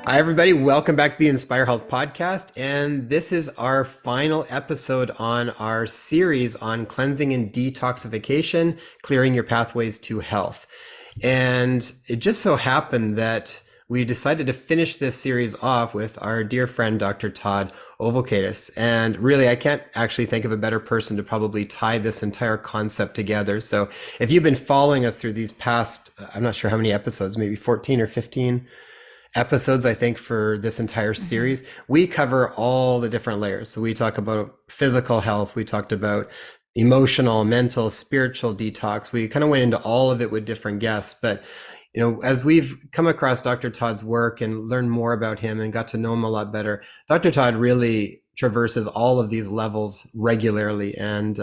Hi, everybody. Welcome back to the Inspire Health Podcast. And this is our final episode on our series on cleansing and detoxification, clearing your pathways to health. And it just so happened that we decided to finish this series off with our dear friend, Dr. Todd Ovokaitys. And really, I can't actually think of a better person to probably tie this entire concept together. So if you've been following us through these past, I'm not sure how many episodes, maybe 14 or 15 episodes, I think, for this entire Mhm. series, we cover all the different layers. So we talk about physical health, we talked about emotional, mental, spiritual detox. We kind of went into all of it with different guests. But, as we've come across Dr. Todd's work and learned more about him and got to know him a lot better, Dr. Todd really traverses all of these levels regularly. And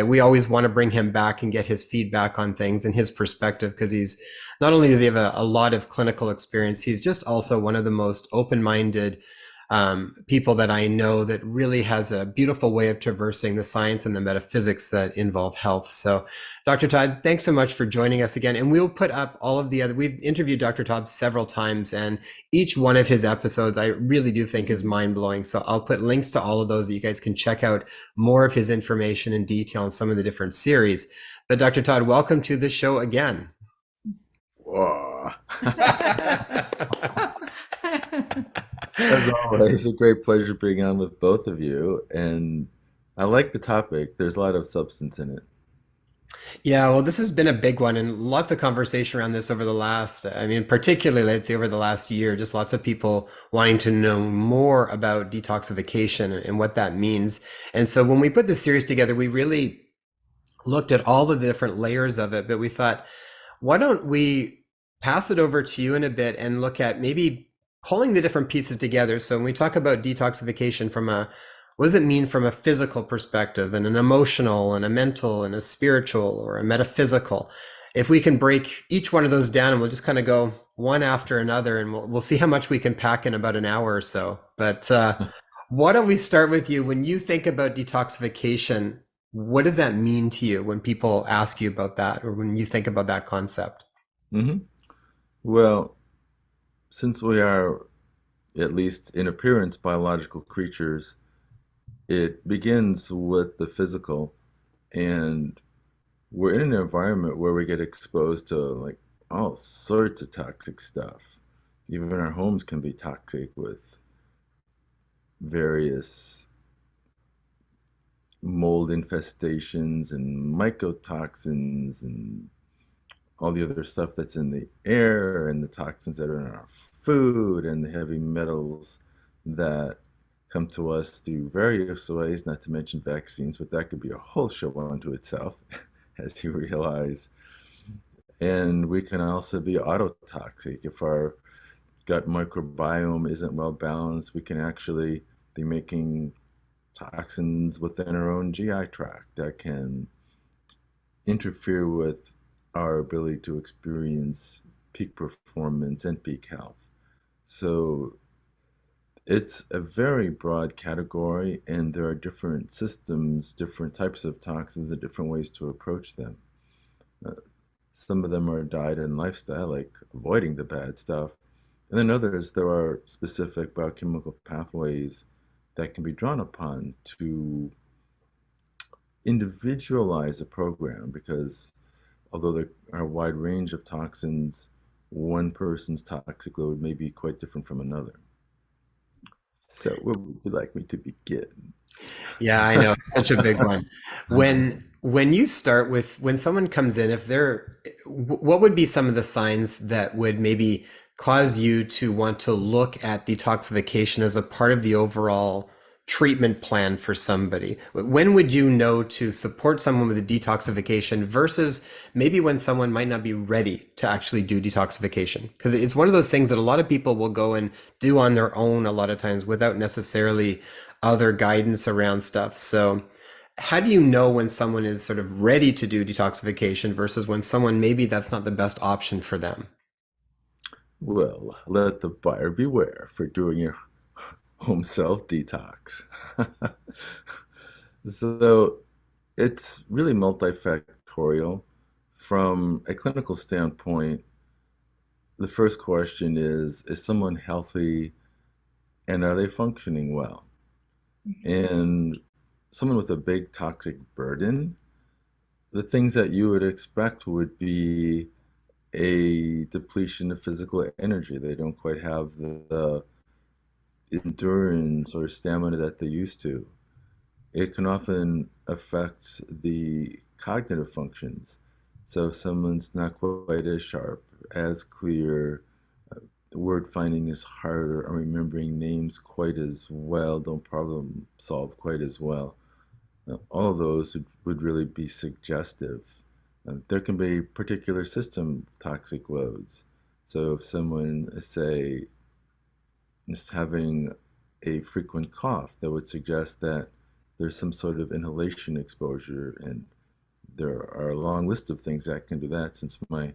we always want to bring him back and get his feedback on things and his perspective because he's not only does he have a lot of clinical experience, he's just also one of the most open-minded people that I know that really has a beautiful way of traversing the science and the metaphysics that involve health. So, Dr. Todd, thanks so much for joining us again. And we'll put up all of the other, we've interviewed Dr. Todd several times, and each one of his episodes I really do think is mind blowing. So, I'll put links to all of those that you guys can check out more of his information in detail in some of the different series. But, Dr. Todd, welcome to the show again. Whoa. As always, a great pleasure being on with both of you. And I like the topic. There's a lot of substance in it. Yeah, well, this has been a big one and lots of conversation around this over the last, I mean, particularly, I'd say over the last year, just lots of people wanting to know more about detoxification and what that means. And so when we put this series together, we really looked at all of the different layers of it, but we thought, why don't we pass it over to you in a bit and look at maybe pulling the different pieces together? So when we talk about detoxification from a what does it mean from a physical perspective and an emotional and a mental and a spiritual or a metaphysical? If we can break each one of those down and we'll just kind of go one after another and we'll see how much we can pack in about an hour or so. But why don't we start with you? When you think about detoxification, what does that mean to you when people ask you about that or when you think about that concept? hmm Well, since we are, at least in appearance, biological creatures, it begins with the physical. And we're in an environment where we get exposed to like all sorts of toxic stuff. Even our homes can be toxic with various mold infestations and mycotoxins and all the other stuff that's in the air and the toxins that are in our food and the heavy metals that come to us through various ways, not to mention vaccines, but that could be a whole show unto itself, as you realize. And we can also be autotoxic. If our gut microbiome isn't well balanced, we can actually be making toxins within our own GI tract that can interfere with our ability to experience peak performance and peak health. So it's a very broad category, and there are different systems, different types of toxins, and different ways to approach them. Uh, some of them are diet and lifestyle, like avoiding the bad stuff. And then others, there are specific biochemical pathways that can be drawn upon to individualize a program because although there are a wide range of toxins, one person's toxic load may be quite different from another. So, where would you like me to begin? Yeah, I know. It's such a big one. When you start with when someone comes in, if they're what would be some of the signs that would maybe cause you to want to look at detoxification as a part of the overall treatment plan for somebody? When would you know to support someone with a detoxification versus maybe when someone might not be ready to actually do detoxification? Because it's one of those things that a lot of people will go and do on their own a lot of times without necessarily other guidance around stuff. So, how do you know when someone is sort of ready to do detoxification versus when someone maybe that's not the best option for them? Well, let the buyer beware for doing your home self detox. So, it's really multifactorial. From a clinical standpoint, the first question is someone healthy and are they functioning well? And someone with a big toxic burden, the things that you would expect would be a depletion of physical energy. They don't quite have the endurance or stamina that they used to. It can often affect the cognitive functions. So if someone's not quite as sharp, as clear, word finding is harder, or remembering names quite as well, don't problem solve quite as well. All of those would really be suggestive. There can be particular system toxic loads. So if someone, say, is having a frequent cough, that would suggest that there's some sort of inhalation exposure. And there are a long list of things that can do that. Since my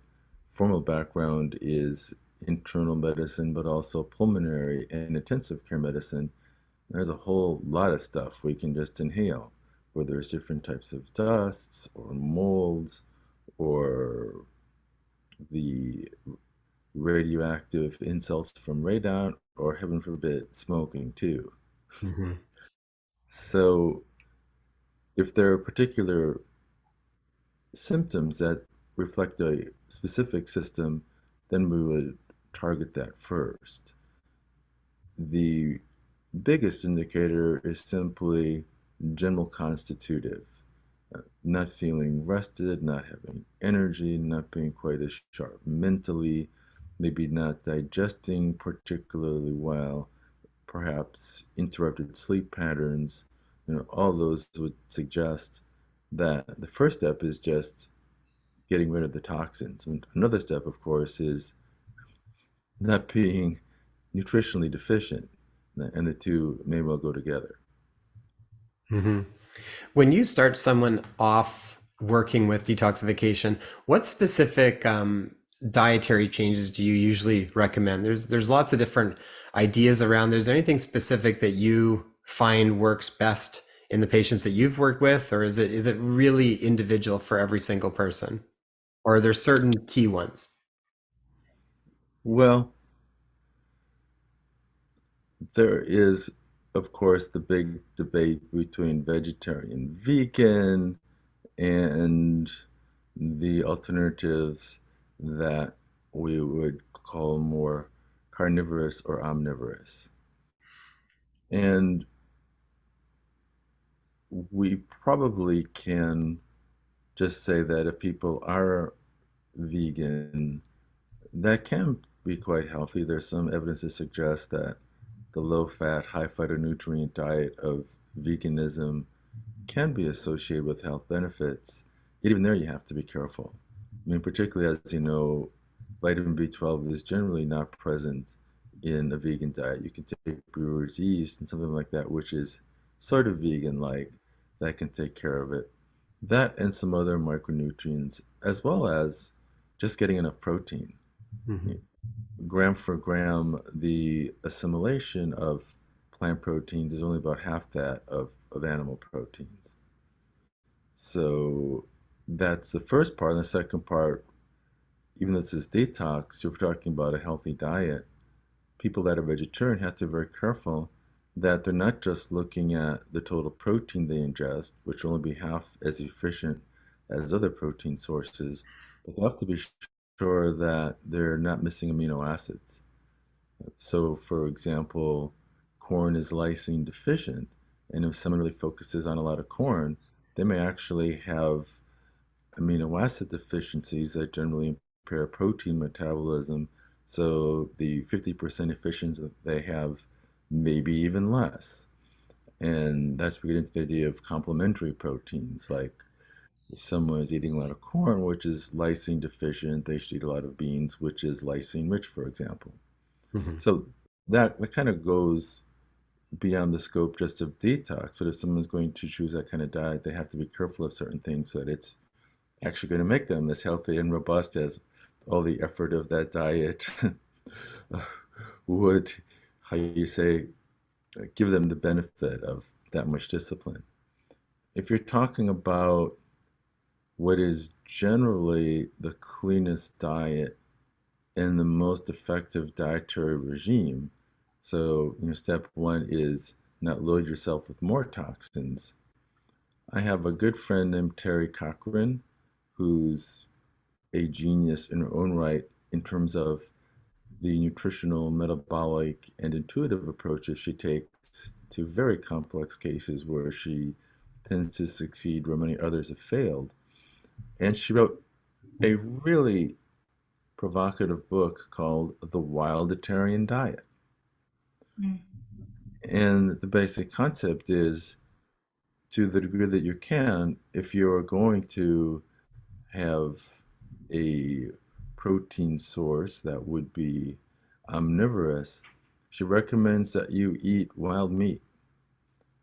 formal background is internal medicine, but also pulmonary and intensive care medicine, there's a whole lot of stuff we can just inhale, where there's different types of dusts or molds or the radioactive insults from radon, or heaven forbid, smoking too. Hmm. So if there are particular symptoms that reflect a specific system, then we would target that first. The biggest indicator is simply general constitutive, not feeling rested, not having energy, not being quite as sharp mentally, maybe not digesting particularly well, perhaps interrupted sleep patterns. All those would suggest that the first step is just getting rid of the toxins. And another step, of course, is not being nutritionally deficient, and the two may well go together. Hmm. When you start someone off working with detoxification, what specific dietary changes do you usually recommend? There's lots of different ideas around. There's anything specific that you find works best in the patients that you've worked with, or is it really individual for every single person? Or are there certain key ones? Well, there is, of course, the big debate between vegetarian, vegan, and the alternatives that we would call more carnivorous or omnivorous. And we probably can just say that if people are vegan, that can be quite healthy. There's some evidence to suggest that the low fat, high phytonutrient diet of veganism can be associated with health benefits. Yet even there, you have to be careful. I mean, particularly as you know, vitamin B12 is generally not present in a vegan diet. You can take brewer's yeast and something like that, which is sort of vegan like, that can take care of it. That and some other micronutrients, as well as just getting enough protein. Hmm. Gram for gram, the assimilation of plant proteins is only about half that of animal proteins. So that's the first part. And the second part, even though this is detox, you're talking about a healthy diet. People that are vegetarian have to be very careful that they're not just looking at the total protein they ingest, which will only be half as efficient as other protein sources, but they have to be sure that they're not missing amino acids. So, for example, corn is lysine deficient, and if someone really focuses on a lot of corn, they may actually have amino acid deficiencies that generally impair protein metabolism. So the 50% efficiency that they have, maybe even less. And that's where we get into the idea of complementary proteins. Like if someone is eating a lot of corn, which is lysine deficient, they should eat a lot of beans, which is lysine rich, for example. Hmm. So that kind of goes beyond the scope just of detox. But if someone's going to choose that kind of diet, they have to be careful of certain things so that it's actually going to make them as healthy and robust as all the effort of that diet would, how you say, give them the benefit of that much discipline. If you're talking about what is generally the cleanest diet and the most effective dietary regime. So, step one is not load yourself with more toxins. I have a good friend named Terry Cochran, who's a genius in her own right in terms of the nutritional, metabolic, and intuitive approaches she takes to very complex cases where she tends to succeed where many others have failed. And she wrote a really provocative book called The Wilditarian Diet. Mm. And the basic concept is, to the degree that you can, if you're going to have a protein source that would be omnivorous, she recommends that you eat wild meat.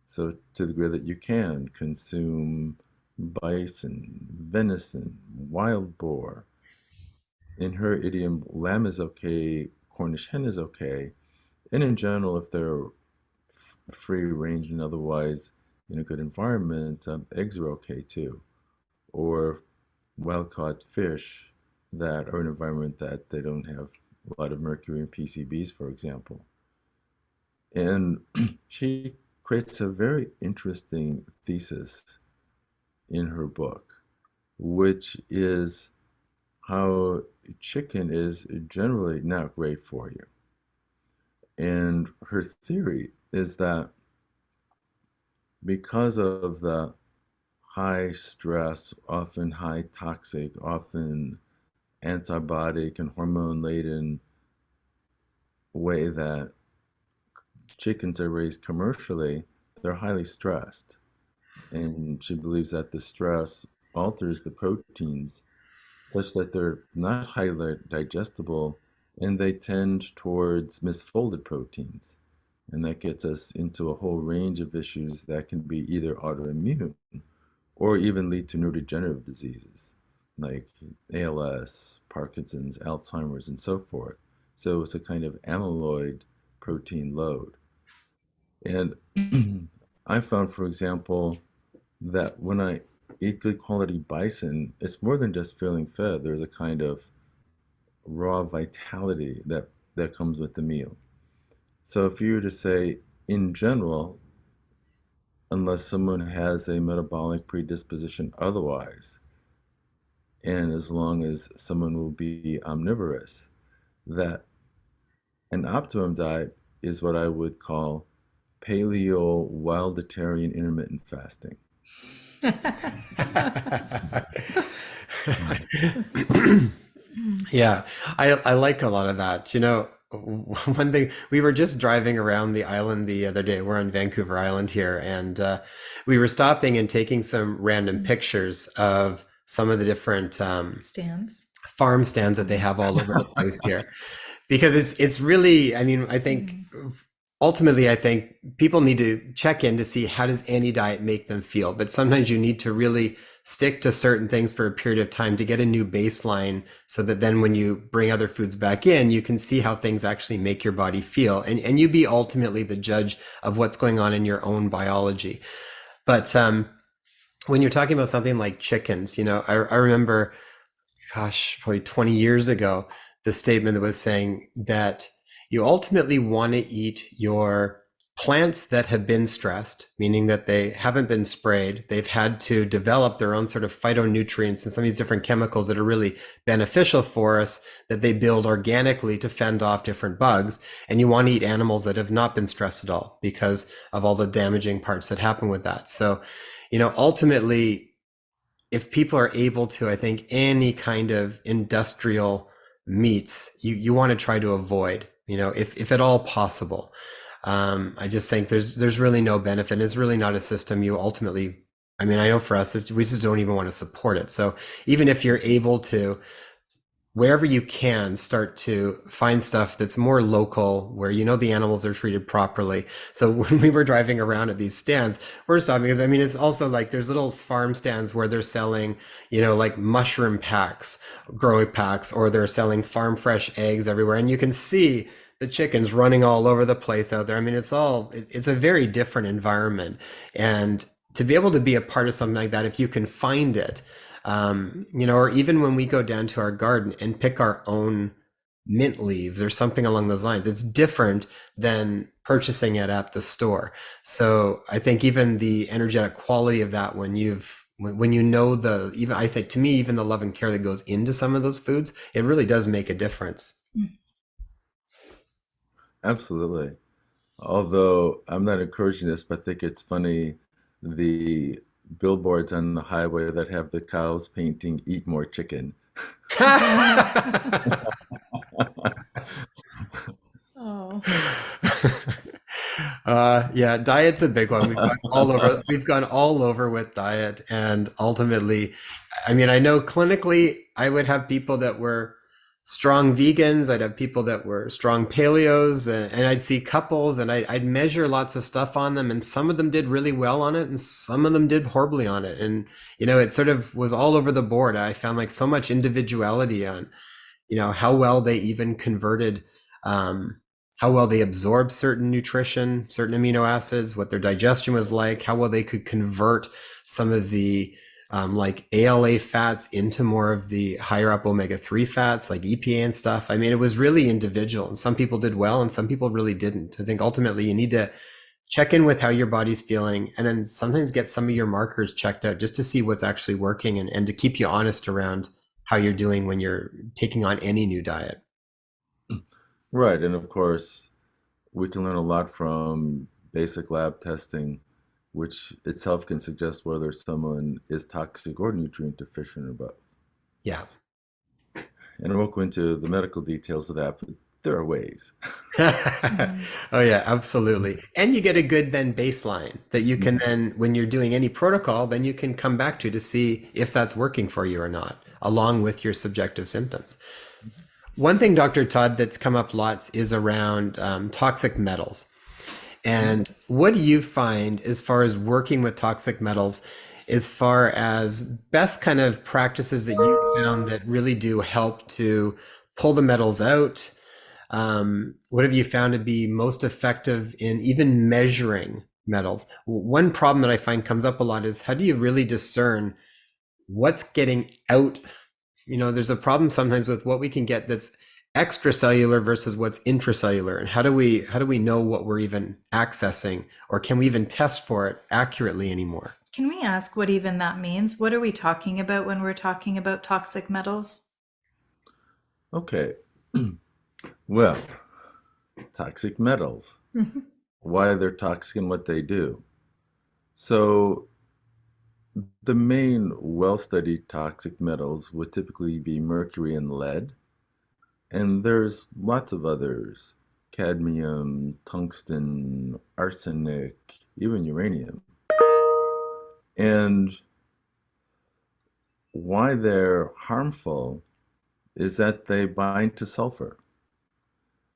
So, to the degree that you can, consume bison, venison, wild boar. In her idiom, lamb is okay, Cornish hen is okay. And in general, if they're free range and otherwise in a good environment, eggs are okay too. Or wild caught fish that are in an environment that they don't have a lot of mercury and PCBs, for example. And she creates a very interesting thesis in her book, which is how chicken is generally not great for you. And her theory is that because of the high stress, often high toxic, often antibiotic and hormone laden way that chickens are raised commercially, they're highly stressed. And she believes that the stress alters the proteins such that they're not highly digestible and they tend towards misfolded proteins. And that gets us into a whole range of issues that can be either autoimmune or even lead to neurodegenerative diseases like ALS, Parkinson's, Alzheimer's, and so forth. So it's a kind of amyloid protein load. And I found, for example, that when I eat good quality bison, it's more than just feeling fed. There's a kind of raw vitality that comes with the meal. So if you were to say, in general, unless someone has a metabolic predisposition otherwise, and as long as someone will be omnivorous, that an optimum diet is what I would call paleo wilditarian intermittent fasting. Yeah, I like a lot of that. One thing, we were just driving around the island the other day. We're on Vancouver Island here, and we were stopping and taking some random pictures of some of the different Stands. farm stands that they have all over the place here. Because it's really, I mean, I think Mm. ultimately, I think people need to check in to see how does any diet make them feel. But sometimes you need to really stick to certain things for a period of time to get a new baseline so that then when you bring other foods back in, you can see how things actually make your body feel. And you be ultimately the judge of what's going on in your own biology. But when you're talking about something like chickens, I remember, gosh, probably 20 years ago, the statement that was saying that you ultimately want to eat your plants that have been stressed, meaning that they haven't been sprayed. They've had to develop their own sort of phytonutrients and some of these different chemicals that are really beneficial for us that they build organically to fend off different bugs. And you want to eat animals that have not been stressed at all because of all the damaging parts that happen with that. So, ultimately, if people are able to, I think any kind of industrial meats, you want to try to avoid, if at all possible. I just think there's really no benefit. It's really not a system you ultimately, I mean, I know for us, we just don't even want to support it. So even if you're able to, wherever you can, start to find stuff that's more local where the animals are treated properly. So when we were driving around at these stands, we're stopping because I mean it's also like there's little farm stands where they're selling, like mushroom packs, growing packs, or they're selling farm fresh eggs everywhere, and you can see the chickens running all over the place out there. I mean, it's a very different environment, and to be able to be a part of something like that, if you can find it, or even when we go down to our garden and pick our own mint leaves or something along those lines. It's different than purchasing it at the store. So I think even the energetic quality of that when you know the even I think to me even the love and care that goes into some of those foods, it really does make a difference. Mm. Absolutely. Although I'm not encouraging this, but I think it's funny the billboards on the highway that have the cows painting "Eat more chicken." Oh. Yeah, diet's a big one. We've gone all over with diet, and ultimately, I mean, I know clinically, I would have people that were strong vegans. I'd have people that were strong paleos, and I'd see couples, and I'd measure lots of stuff on them, and some of them did really well on it, and some of them did horribly on it. And it sort of was all over the board. I found like so much individuality on how well they even converted, um, how well they absorbed certain nutrition, certain amino acids, what their digestion was like, how well they could convert some of the like ALA fats into more of the higher up omega-3 fats like EPA and stuff. I mean, it was really individual, and some people did well and some people really didn't. I think ultimately you need to check in with how your body's feeling, and then sometimes get some of your markers checked out just to see what's actually working, and to keep you honest around how you're doing when you're taking on any new diet. Right, and of course, we can learn a lot from basic lab testing, which itself can suggest whether someone is toxic or nutrient deficient or both. Yeah. And I won't go into the medical details of that, but there are ways. Mhm. Oh yeah, absolutely. And you get a good then baseline that you can then, when you're doing any protocol, then you can come back to see if that's working for you or not, along with your subjective symptoms. One thing, Dr. Todd, that's come up lots is around toxic metals. And what do you find as far as working with toxic metals, as far as best kind of practices that you found that really do help to pull the metals out? What have you found to be most effective in even measuring metals? One problem that I find comes up a lot is how do you really discern what's getting out? There's a problem sometimes with what we can get that's extracellular versus what's intracellular, and how do we know what we're even accessing, or can we even test for it accurately anymore? Can we ask what even that means? What are we talking about when we're talking about toxic metals? Okay, well, toxic metals, why they're toxic and what they do. So, the main well studied toxic metals would typically be mercury and lead, and there's lots of others: cadmium, tungsten, arsenic, even uranium. And why they're harmful is that they bind to sulfur.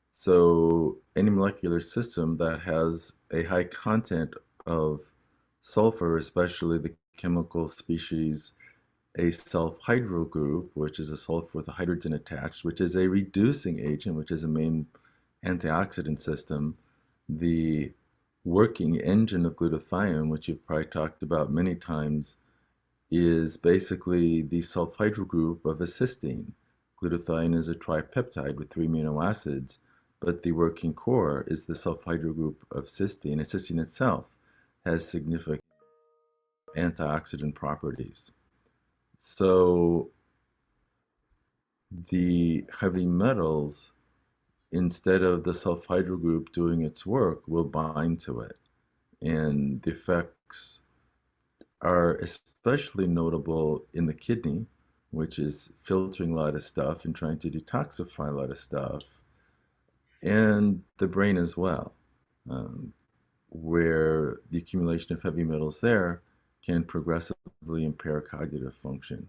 So any molecular system that has a high content of sulfur, especially the chemical species a sulfhydryl group, which is a sulfur with a hydrogen attached, which is a reducing agent, which is a main antioxidant system, the working engine of glutathione, which you've probably talked about many times, is basically the sulfhydryl group of a cysteine. Glutathione is a tripeptide with 3 amino acids, but the working core is the sulfhydryl group of cysteine, and cysteine itself has significant antioxidant properties. So the heavy metals, instead of the sulfhydryl group doing its work, will bind to it. And the effects are especially notable in the kidney, which is filtering a lot of stuff and trying to detoxify a lot of stuff, and the brain as well, um, where the accumulation of heavy metals there can progressively impair cognitive function.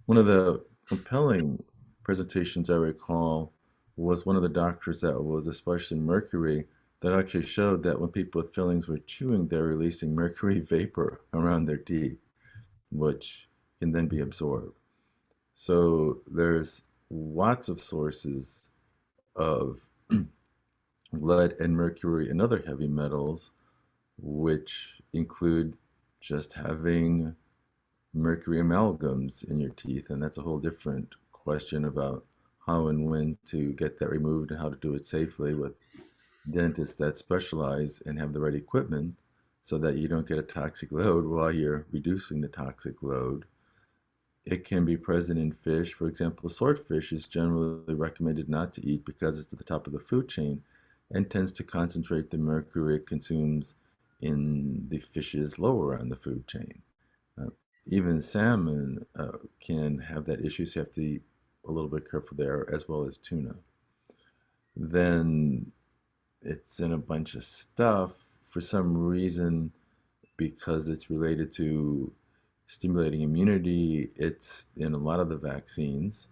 One of the compelling presentations I recall was one of the doctors that was especially mercury that actually showed that when people with fillings were chewing, they're releasing mercury vapor around their teeth, which can then be absorbed. So there's lots of sources of lead and mercury and other heavy metals, which include just having mercury amalgams in your teeth, and that's a whole different question about how and when to get that removed and how to do it safely with dentists that specialize and have the right equipment so that you don't get a toxic load while you're reducing the toxic load. It can be present in fish. For example, swordfish is generally recommended not to eat because it's at the top of the food chain and tends to concentrate the mercury it consumes in the fishes lower on the food chain. Uh, Even salmon can have that issue, so you have to be a little bit careful there, as well as tuna. Then it's in a bunch of stuff for some reason because it's related to stimulating immunity. It's in a lot of the vaccines,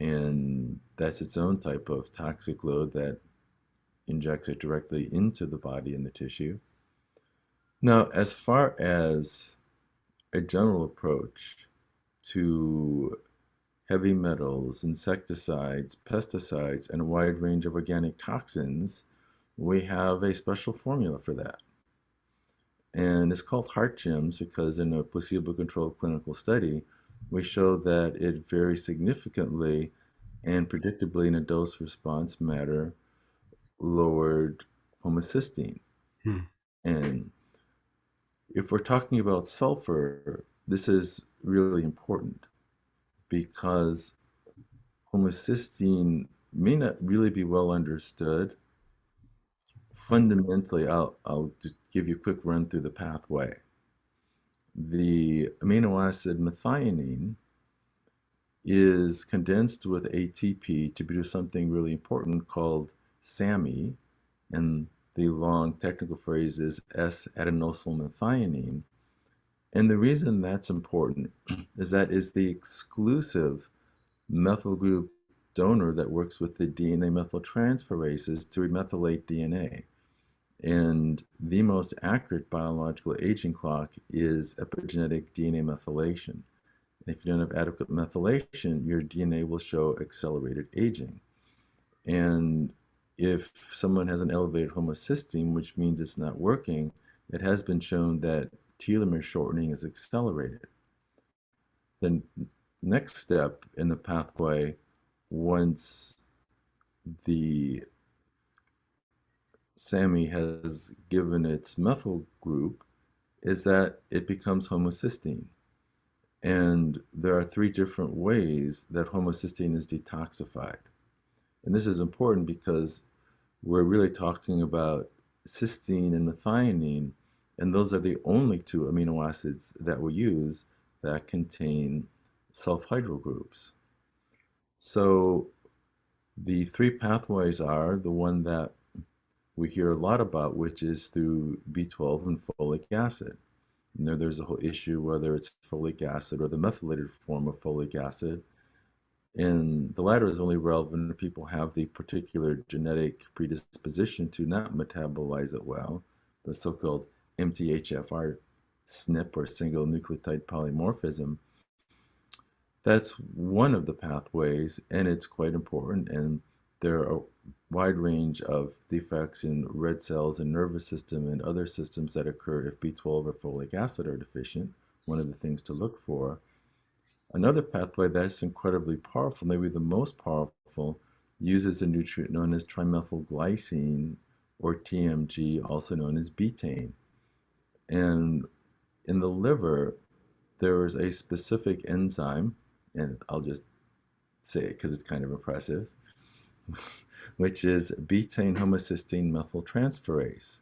and that's its own type of toxic load that injects it directly into the body and the tissue. Now, as far as a general approach to heavy metals, insecticides, pesticides, and a wide range of organic toxins, we have a special formula for that. And it's called heart gems because in a placebo-controlled clinical study, we showed that it very significantly and predictably in a dose response matter lowered homocysteine. Hmm. And if we're talking about sulfur, this is really important because homocysteine may not really be well understood. Fundamentally, I'll give you a quick run through the pathway. The amino acid methionine is condensed with ATP to produce something really important called SAMe, and the long technical phrase is S-adenosylmethionine. And the reason that's important is that is the exclusive methyl group donor that works with the DNA methyltransferases to remethylate DNA. And the most accurate biological aging clock is epigenetic DNA methylation. And if you don't have adequate methylation, your DNA will show accelerated aging. And if someone has an elevated homocysteine, which means it's not working, it has been shown that telomere shortening is accelerated. The next step in the pathway, once the SAMe has given its methyl group, is that it becomes homocysteine. And there are three different ways that homocysteine is detoxified. And this is important because we're really talking about cysteine and methionine, and those are the only two amino acids that we use that contain sulfhydryl groups. So the three pathways are the one that we hear a lot about, which is through B12 and folic acid. And there's a whole issue whether it's folic acid or the methylated form of folic acid. And the latter is only relevant if people have the particular genetic predisposition to not metabolize it well, the so-called MTHFR SNP or single nucleotide polymorphism. That's one of the pathways, and it's quite important. And there are a wide range of defects in red cells and nervous system and other systems that occur if B12 or folic acid are deficient. One of the things to look for. Another pathway that's incredibly powerful, maybe the most powerful, uses a nutrient known as trimethylglycine or TMG, also known as betaine. And in the liver, there is a specific enzyme, and I'll just say it because it's kind of impressive, which is betaine homocysteine methyltransferase.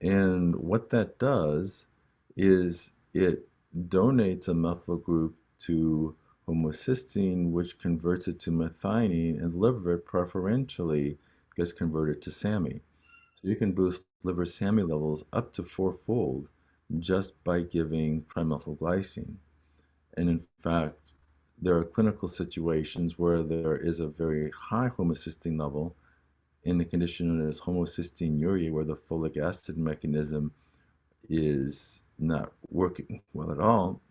And what that does is it donates a methyl group to homocysteine, which converts it to methionine, and liver preferentially gets converted to SAMe. So you can boost liver SAMe levels up to fourfold just by giving trimethylglycine. And in fact, there are clinical situations where there is a very high homocysteine level in the condition known as homocystinuria, where the folic acid mechanism is not working well at all.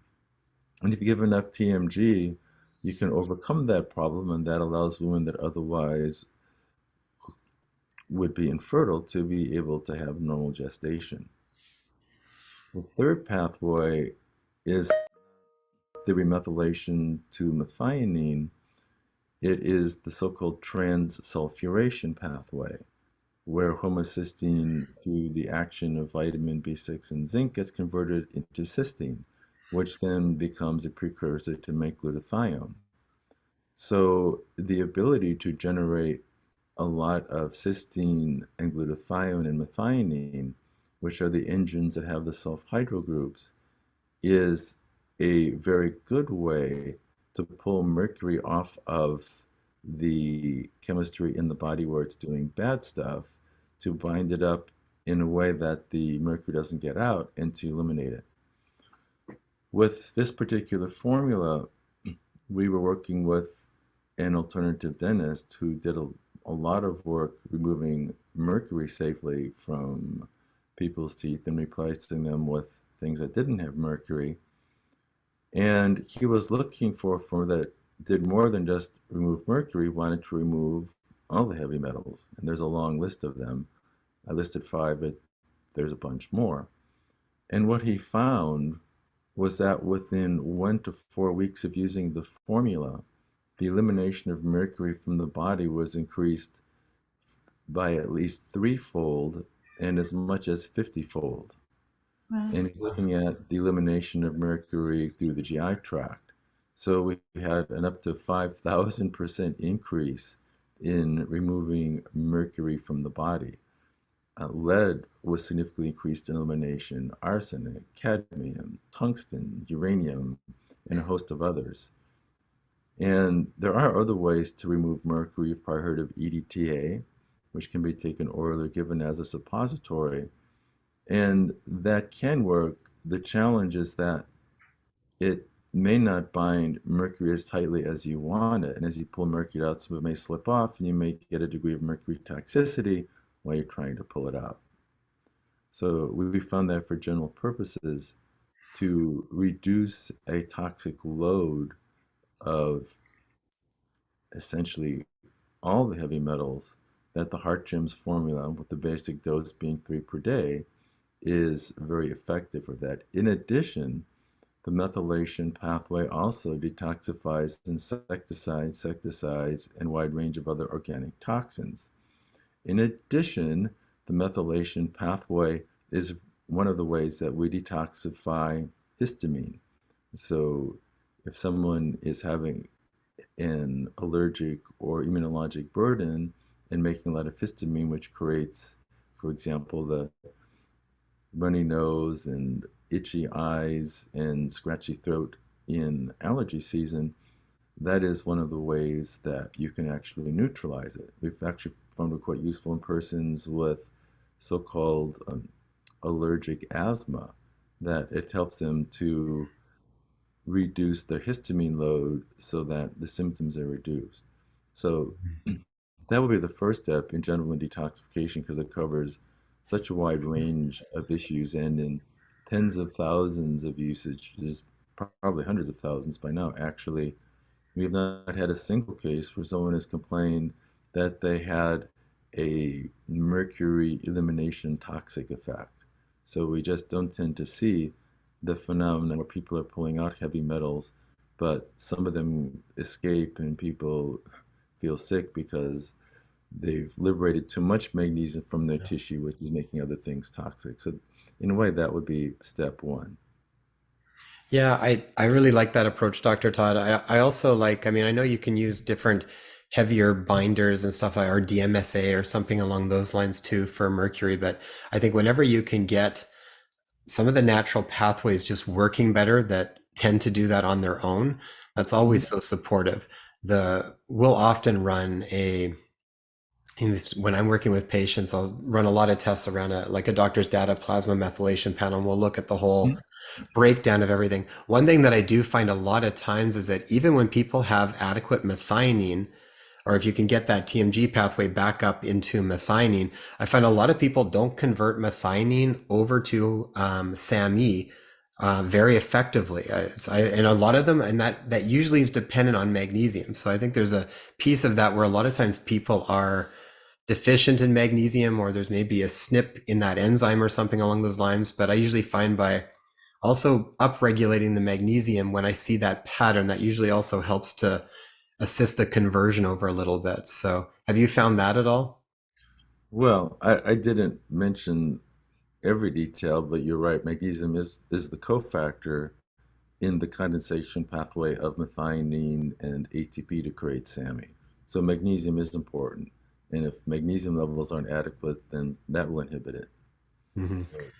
And if you give enough TMG, you can overcome that problem, and that allows women that otherwise would be infertile to be able to have normal gestation. The third pathway is the remethylation to methionine, It is the so-called transsulfuration pathway, where homocysteine, through the action of vitamin B6 and zinc, gets converted into cysteine, which then becomes a precursor to make glutathione. So the ability to generate a lot of cysteine and glutathione and methionine, which are the engines that have the sulfhydryl groups, is a very good way to pull mercury off of the chemistry in the body where it's doing bad stuff, to bind it up in a way that the mercury doesn't get out, and to eliminate it. With this particular formula, we were working with an alternative dentist who did a lot of work removing mercury safely from people's teeth and replacing them with things that didn't have mercury. And he was looking for a formula that did more than just remove mercury, wanted to remove all the heavy metals. And there's a long list of them. I listed 5, but there's a bunch more. And what he found was that within 1 to 4 weeks of using the formula, the elimination of mercury from the body was increased by at least threefold and as much as 50-fold. Wow. And looking at the elimination of mercury through the GI tract. So we had an up to 5,000% increase in removing mercury from the body. Lead was significantly increased in elimination, arsenic, cadmium, tungsten, uranium, and a host of others. And there are other ways to remove mercury. You've probably heard of EDTA, which can be taken orally or given as a suppository. And that can work. The challenge is that it may not bind mercury as tightly as you want it. And as you pull mercury out, some of it may slip off, and you may get a degree of mercury toxicity while you're trying to pull it out. So we found that for general purposes, to reduce a toxic load of essentially all the heavy metals, that the Heart Gym's formula, with the basic dose being 3 per day, is very effective for that. In addition, the methylation pathway also detoxifies insecticides, insecticides, and a wide range of other organic toxins. In addition, the methylation pathway is one of the ways that we detoxify histamine. So if someone is having an allergic or immunologic burden and making a lot of histamine, which creates, for example, the runny nose and itchy eyes and scratchy throat in allergy season, that is one of the ways that you can actually neutralize it. We've actually found it quite useful in persons with so-called allergic asthma, that it helps them to reduce their histamine load so that the symptoms are reduced. So that would be the first step in general in detoxification, because it covers such a wide range of issues, and in tens of thousands of usages, probably hundreds of thousands by now, actually. We have not had a single case where someone has complained that they had a mercury elimination toxic effect. So we just don't tend to see the phenomenon where people are pulling out heavy metals, but some of them escape and people feel sick because they've liberated too much magnesium from their tissue, which is making other things toxic. So in a way, that would be step 1. Yeah, I really like that approach, Dr. Todd. I also like, I mean, I know you can use different heavier binders and stuff like our DMSA or something along those lines too for mercury, but I think whenever you can get some of the natural pathways just working better that tend to do that on their own, that's always so supportive. We'll often run when I'm working with patients, I'll run a lot of tests around like a doctor's data plasma methylation panel, and we'll look at the whole breakdown of everything. One thing that I do find a lot of times is that even when people have adequate methionine, or if you can get that TMG pathway back up into methionine, I find a lot of people don't convert methionine over to SAMe very effectively. And a lot of them, and that usually is dependent on magnesium. So I think there's a piece of that where a lot of times people are deficient in magnesium, or there's maybe a SNP in that enzyme or something along those lines. But I usually find by also upregulating the magnesium, when I see that pattern, that usually also helps to assist the conversion over a little bit. So have you found that at all? Well, I didn't mention every detail, but you're right. Magnesium is the cofactor in the condensation pathway of methionine and ATP to create SAMe. So magnesium is important. And if magnesium levels aren't adequate, then that will inhibit it. Mhm. So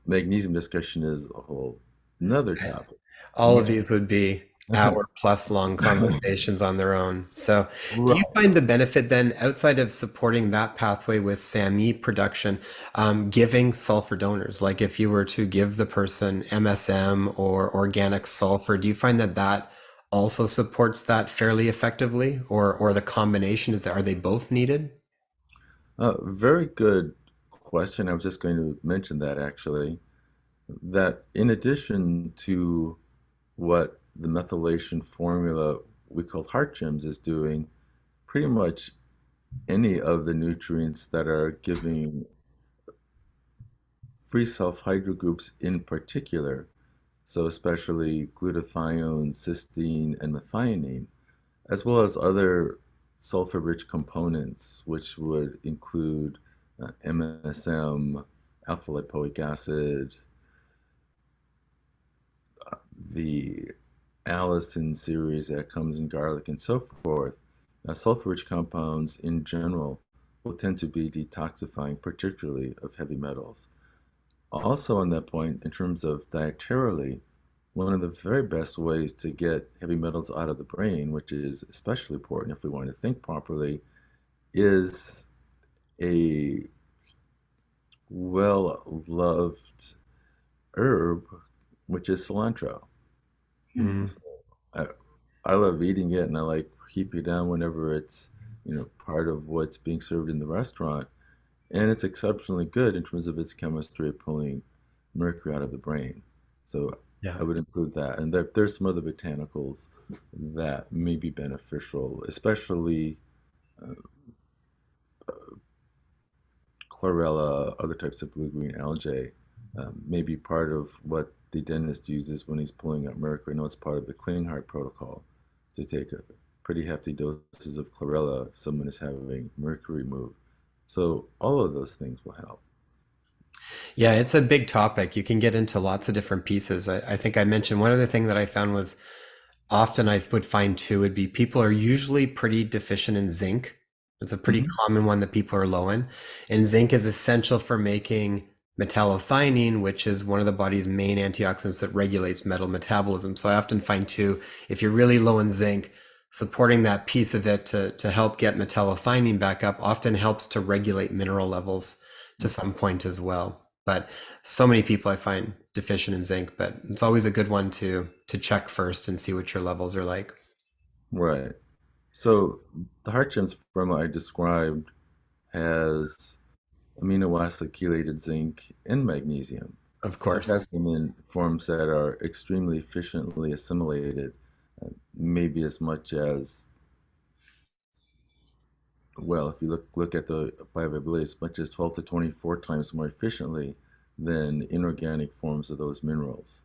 magnesium discussion is a whole another topic. All of Yeah. these would be hour plus long conversations on their own. So, do you Right. find the benefit then outside of supporting that pathway with SAMe production, giving sulfur donors? Like if you were to give the person MSM or organic sulfur, do you find that that also supports that fairly effectively, or the combination is that are they both needed? Very good question. I was just going to mention that actually, that in addition to what the methylation formula we call heart gems is doing, pretty much any of the nutrients that are giving free sulfhydryl groups in particular, so especially glutathione, cysteine, and methionine, as well as other sulfur-rich components, which would include MSM, alpha lipoic acid, the allicin series that comes in garlic, and so forth. Sulfur-rich compounds in general will tend to be detoxifying, particularly of heavy metals. Also, on that point, in terms of dietarily, one of the very best ways to get heavy metals out of the brain, which is especially important if we want to think properly, is a well loved herb, which is cilantro. Mm, So I, I love eating it and I like keeping it down whenever it's, part of what's being served in the restaurant. And it's exceptionally good in terms of its chemistry of pulling mercury out of the brain. So yeah. I would include that. And there's some other botanicals that may be beneficial, especially uh, chlorella, other types of blue-green algae, may be part of what the dentist uses when he's pulling out mercury. I know it's part of the clean heart protocol to take a pretty hefty doses of chlorella if someone is having mercury removed. So all of those things will help. Yeah, it's a big topic. You can get into lots of different pieces. I think I mentioned one other thing that I found was often I would find too would be people are usually pretty deficient in zinc. It's a pretty Hmm. common one that people are low in. And zinc is essential for making metallothionein, which is one of the body's main antioxidants that regulates metal metabolism. So I often find too, if you're really low in zinc, supporting that piece of it to help get metallothionein back up often helps to regulate mineral levels to some point as well. But so many people I find deficient in zinc, but it's always a good one to check first and see what your levels are like. Right. So the heart gems formula I described has amino acid chelated zinc and magnesium. Of So it has course. them in forms that are extremely efficiently assimilated, maybe as much as, well, if you look at the bioavailability, as much as 12 to 24 times more efficiently than inorganic forms of those minerals.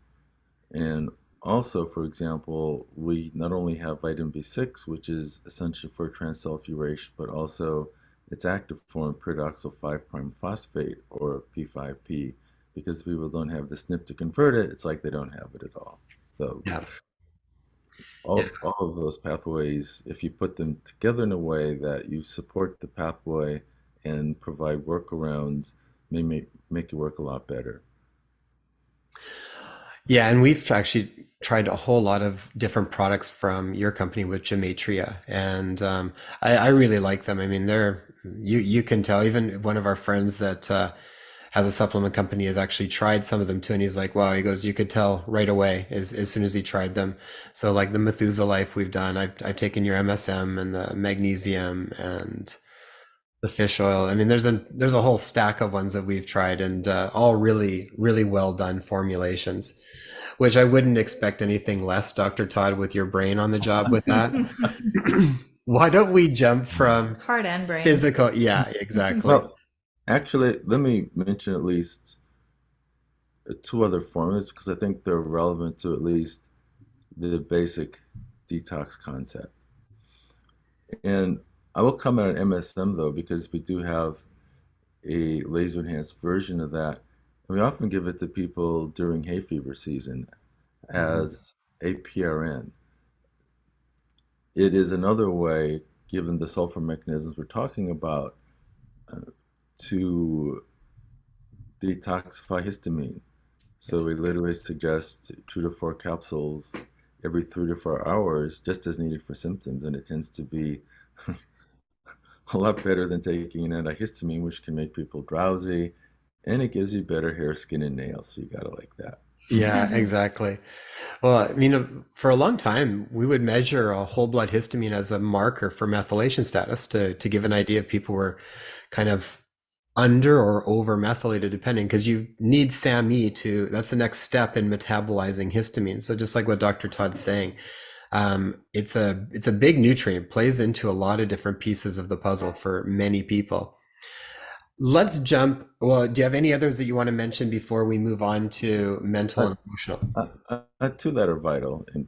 And also, for example, we not only have vitamin B6, which is essential for transsulfuration, but also its active form, pyridoxal 5' phosphate, or P5P. Because people don't have the SNP to convert it, it's like they don't have it at all. So Yeah. Yeah. all of those pathways, if you put them together in a way that you support the pathway and provide workarounds, may make it work a lot better. Yeah, and we've actually tried a whole lot of different products from your company with Gematria, and I really like them. I mean, they're you can tell. Even one of our friends that has a supplement company has actually tried some of them too, and he's like, "Wow!" He goes, "You could tell right away as soon as he tried them." So, like the Methuselah Life we've done, I've taken your MSM and the magnesium and the fish oil. I mean, there's a whole stack of ones that we've tried, and all really well done formulations. Which I wouldn't expect anything less, Dr. Todd, with your brain on the job with that. Why don't we jump from Heart and brain. physical? Yeah, exactly. Well, actually, let me mention at least two other formulas because I think they're relevant to at least the basic detox concept. And I will comment on MSM though, because we do have a laser enhanced version of that. And we often give it to people during hay fever season Mhm. as a PRN. It is another way, given the sulfur mechanisms we're talking about, uh, to detoxify histamine. So Yes. we literally suggest 2 to 4 capsules every 3 to 4 hours, just as needed for symptoms, and it tends to be a lot better than taking an antihistamine, which can make people drowsy, and it gives you better hair, skin, and nails. So you gotta like that. Yeah, exactly. Well, I mean, for a long time, we would measure a whole blood histamine as a marker for methylation status to give an idea if people were kind of under or over methylated, depending, because you need SAMe to, that's the next step in metabolizing histamine. So just like what Dr. Todd's saying, it's a big nutrient, plays into a lot of different pieces of the puzzle for many people. Let's jump. Well, do you have any others that you want to mention before we move on to mental Uh, and emotional? Two that are vital. And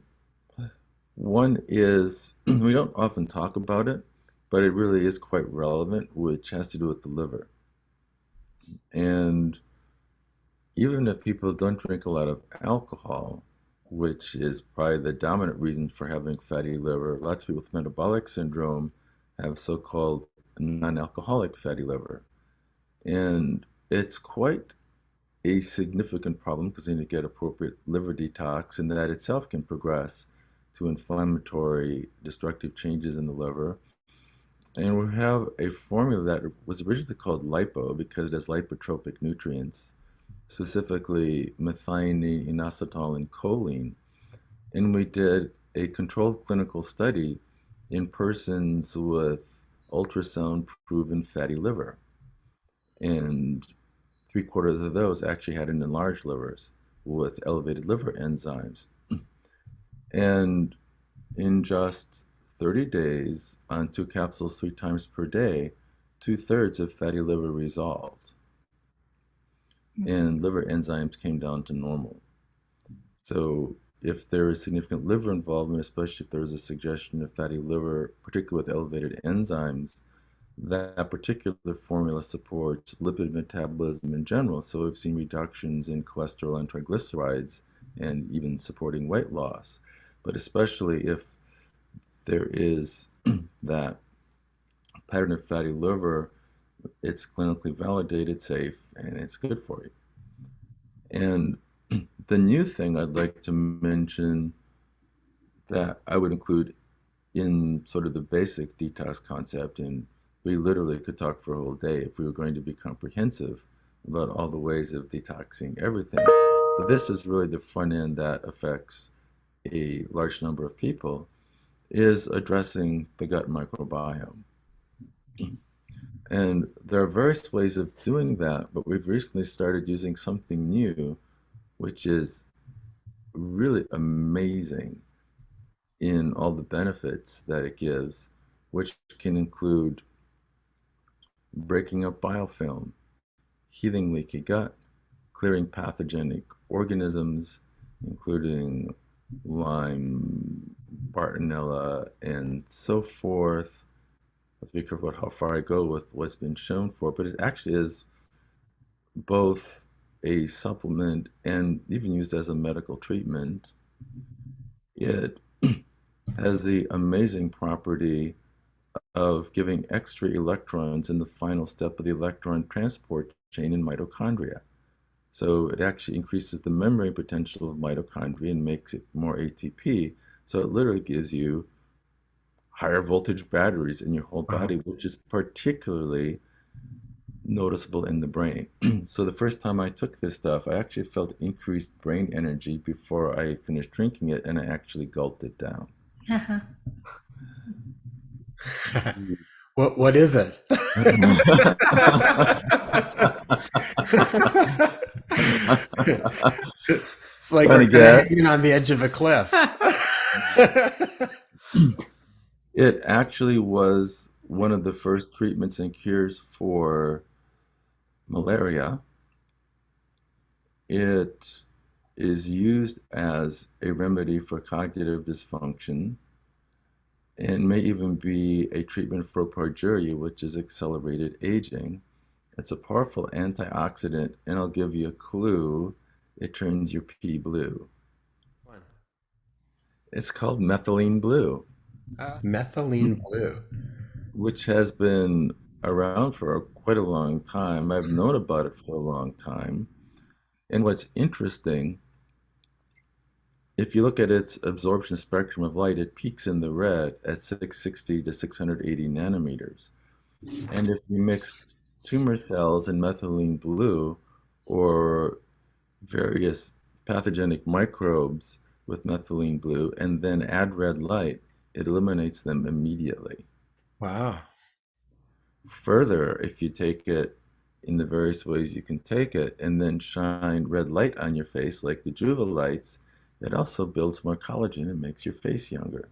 one is we don't often talk about it, but it really is quite relevant, which has to do with the liver. And even if people don't drink a lot of alcohol, which is probably the dominant reason for having fatty liver, lots of people with metabolic syndrome have so-called non-alcoholic fatty liver. And it's quite a significant problem because you need to get appropriate liver detox, and that itself can progress to inflammatory, destructive changes in the liver. And we have a formula that was originally called lipo because it has lipotropic nutrients, specifically methionine, inositol, and choline. And we did a controlled clinical study in persons with ultrasound proven fatty liver. And 3/4 of those actually had an enlarged livers with elevated liver enzymes. And in just 30 days, on 2 capsules 3 times per day, 2/3 of fatty liver resolved, and liver enzymes came down to normal. So if there is significant liver involvement, especially if there is a suggestion of fatty liver, particularly with elevated enzymes, that particular formula supports lipid metabolism in general. So we've seen reductions in cholesterol and triglycerides and even supporting weight loss. But especially if there is that pattern of fatty liver, it's clinically validated, safe, and it's good for you. And the new thing I'd like to mention that I would include in sort of the basic detox concept, and we literally could talk for a whole day if we were going to be comprehensive about all the ways of detoxing everything. But this is really the front end that affects a large number of people, is addressing the gut microbiome. And there are various ways of doing that, but we've recently started using something new, which is really amazing in all the benefits that it gives, which can include breaking up biofilm, healing leaky gut, clearing pathogenic organisms, including Lyme, Bartonella, and so forth. Let's be careful about how far I go with what's been shown for, but it actually is both a supplement and even used as a medical treatment. It has the amazing property of giving extra electrons in the final step of the electron transport chain in mitochondria. So it actually increases the membrane potential of mitochondria and makes it more ATP. So it literally gives you higher voltage batteries in your whole Wow. body, which is particularly noticeable in the brain. So the first time I took this stuff, I actually felt increased brain energy before I finished drinking it, and I actually gulped it down. What is it? It's like Trying we're to kind of get hanging on the edge of a cliff. it actually was one of the first treatments and cures for malaria. It is used as a remedy for cognitive dysfunction. and may even be a treatment for progeria, which is accelerated aging. It's a powerful antioxidant, and I'll give you a clue. It turns your pee blue. One. It's called methylene blue, Methylene blue. which has been around for quite a long time. I've known about it for a long time. And what's interesting, if you look at its absorption spectrum of light, it peaks in the red at 660 to 680 nanometers. And if you mix tumor cells in methylene blue or various pathogenic microbes with methylene blue and then add red light, it eliminates them immediately. Wow. Further, if you take it in the various ways you can take it and then shine red light on your face like the Juva lights, it also builds more collagen and makes your face younger.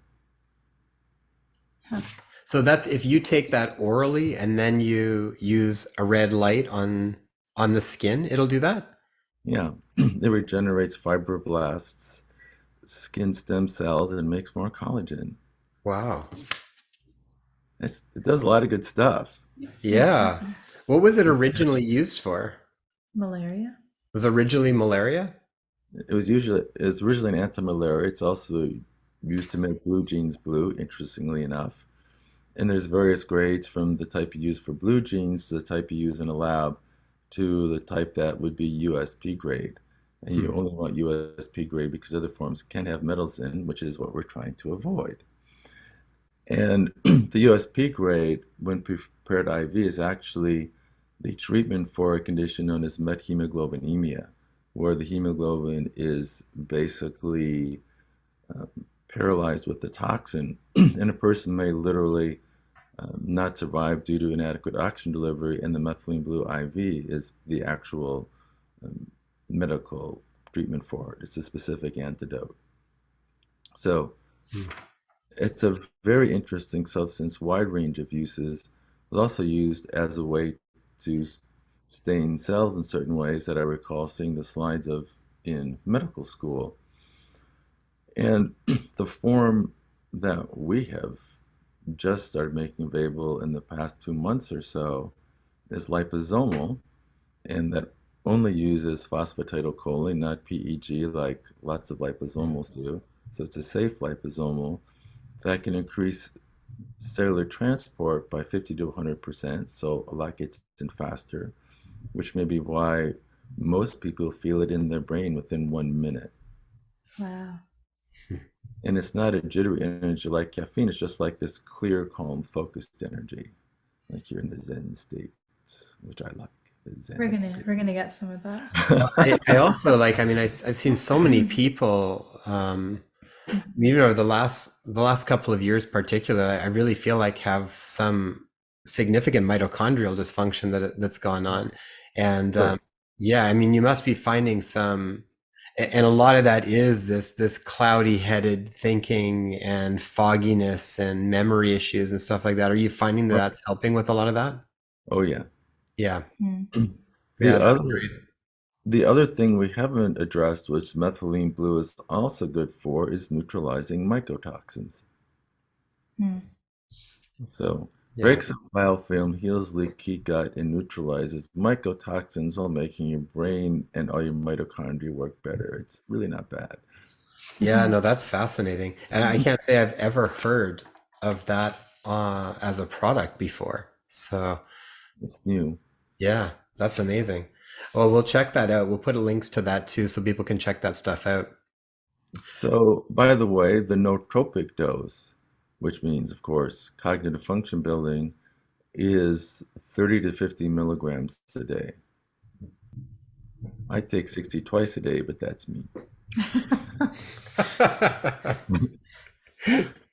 So that's if you take that orally and then you use a red light on the skin, it'll do that? Yeah, it regenerates fibroblasts, skin stem cells, and makes more collagen. Wow. It does a lot of good stuff. Yeah. What was it originally used for? Malaria? Was it originally malaria? It was originally an anti-malaria. It's also used to make blue jeans blue, interestingly enough. And there's various grades from the type you use for blue jeans to the type you use in a lab to the type that would be USP grade. And you only want USP grade because other forms can have metals in, which is what we're trying to avoid. And the USP grade, when prepared IV, is actually the treatment for a condition known as methemoglobinemia, where the hemoglobin is basically paralyzed with the toxin, and a person may literally not survive due to inadequate oxygen delivery, and the methylene blue IV is the actual medical treatment for it. It's a specific antidote. So it's a very interesting substance, wide range of uses. It was also used as a way to stain cells in certain ways that I recall seeing the slides of in medical school. And the form that we have just started making available in the past 2 months or so is liposomal, and that only uses phosphatidylcholine, not PEG like lots of liposomals do. So it's a safe liposomal that can increase cellular transport by 50 to 100%, so a lot gets in faster, which may be why most people feel it in their brain within 1 minute. Wow. And it's not a jittery energy like caffeine, it's just like this clear, calm, focused energy, like you're in the Zen state, which I like. The Zen state. We're gonna get some of that. I also like, I mean, I've seen so many people, you know, the last couple of years particularly, I really feel like have some significant mitochondrial dysfunction that's gone on. And Sure. yeah, I mean, you must be finding some, and a lot of that is this cloudy headed thinking and fogginess and memory issues and stuff like that. Are you finding that that's helping with a lot of that? Oh yeah. Yeah. Mm. Yeah, The that's other great. the other thing we haven't addressed, which methylene blue is also good for, is neutralizing mycotoxins. Mm. So Yeah. breaks up biofilm, heals leaky gut, and neutralizes mycotoxins while making your brain and all your mitochondria work better. It's really not bad. Yeah, no, that's fascinating. And I can't say I've ever heard of that as a product before. So, It's new. yeah, that's amazing. Well, we'll check that out. We'll put links to that too so people can check that stuff out. So, by the way, the nootropic dose, which means, of course, cognitive function building, is 30 to 50 milligrams a day. I take 60 twice a day, but that's me.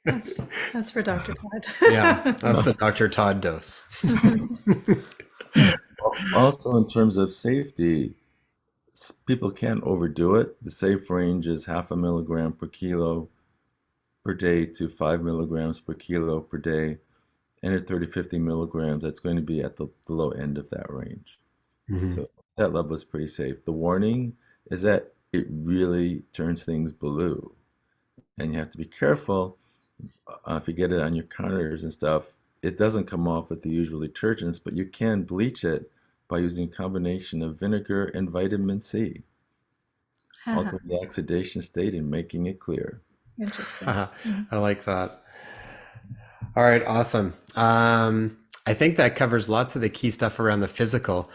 That's for Dr. Todd. Yeah, that's the Dr. Todd dose. Also, in terms of safety, people can't overdo it. The safe range is half a milligram per kilo per day to 5 milligrams per kilo per day. And at 30, 50 milligrams, that's going to be at the low end of that range. Mhm. So that level is pretty safe. The warning is that it really turns things blue. And you have to be careful If you get it on your counters and stuff, it doesn't come off with the usual detergents, but you can bleach it by using a combination of vinegar and vitamin C, altering the oxidation state and making it clear. Interesting. I like that. All right, awesome. I think that covers lots of the key stuff around the physical.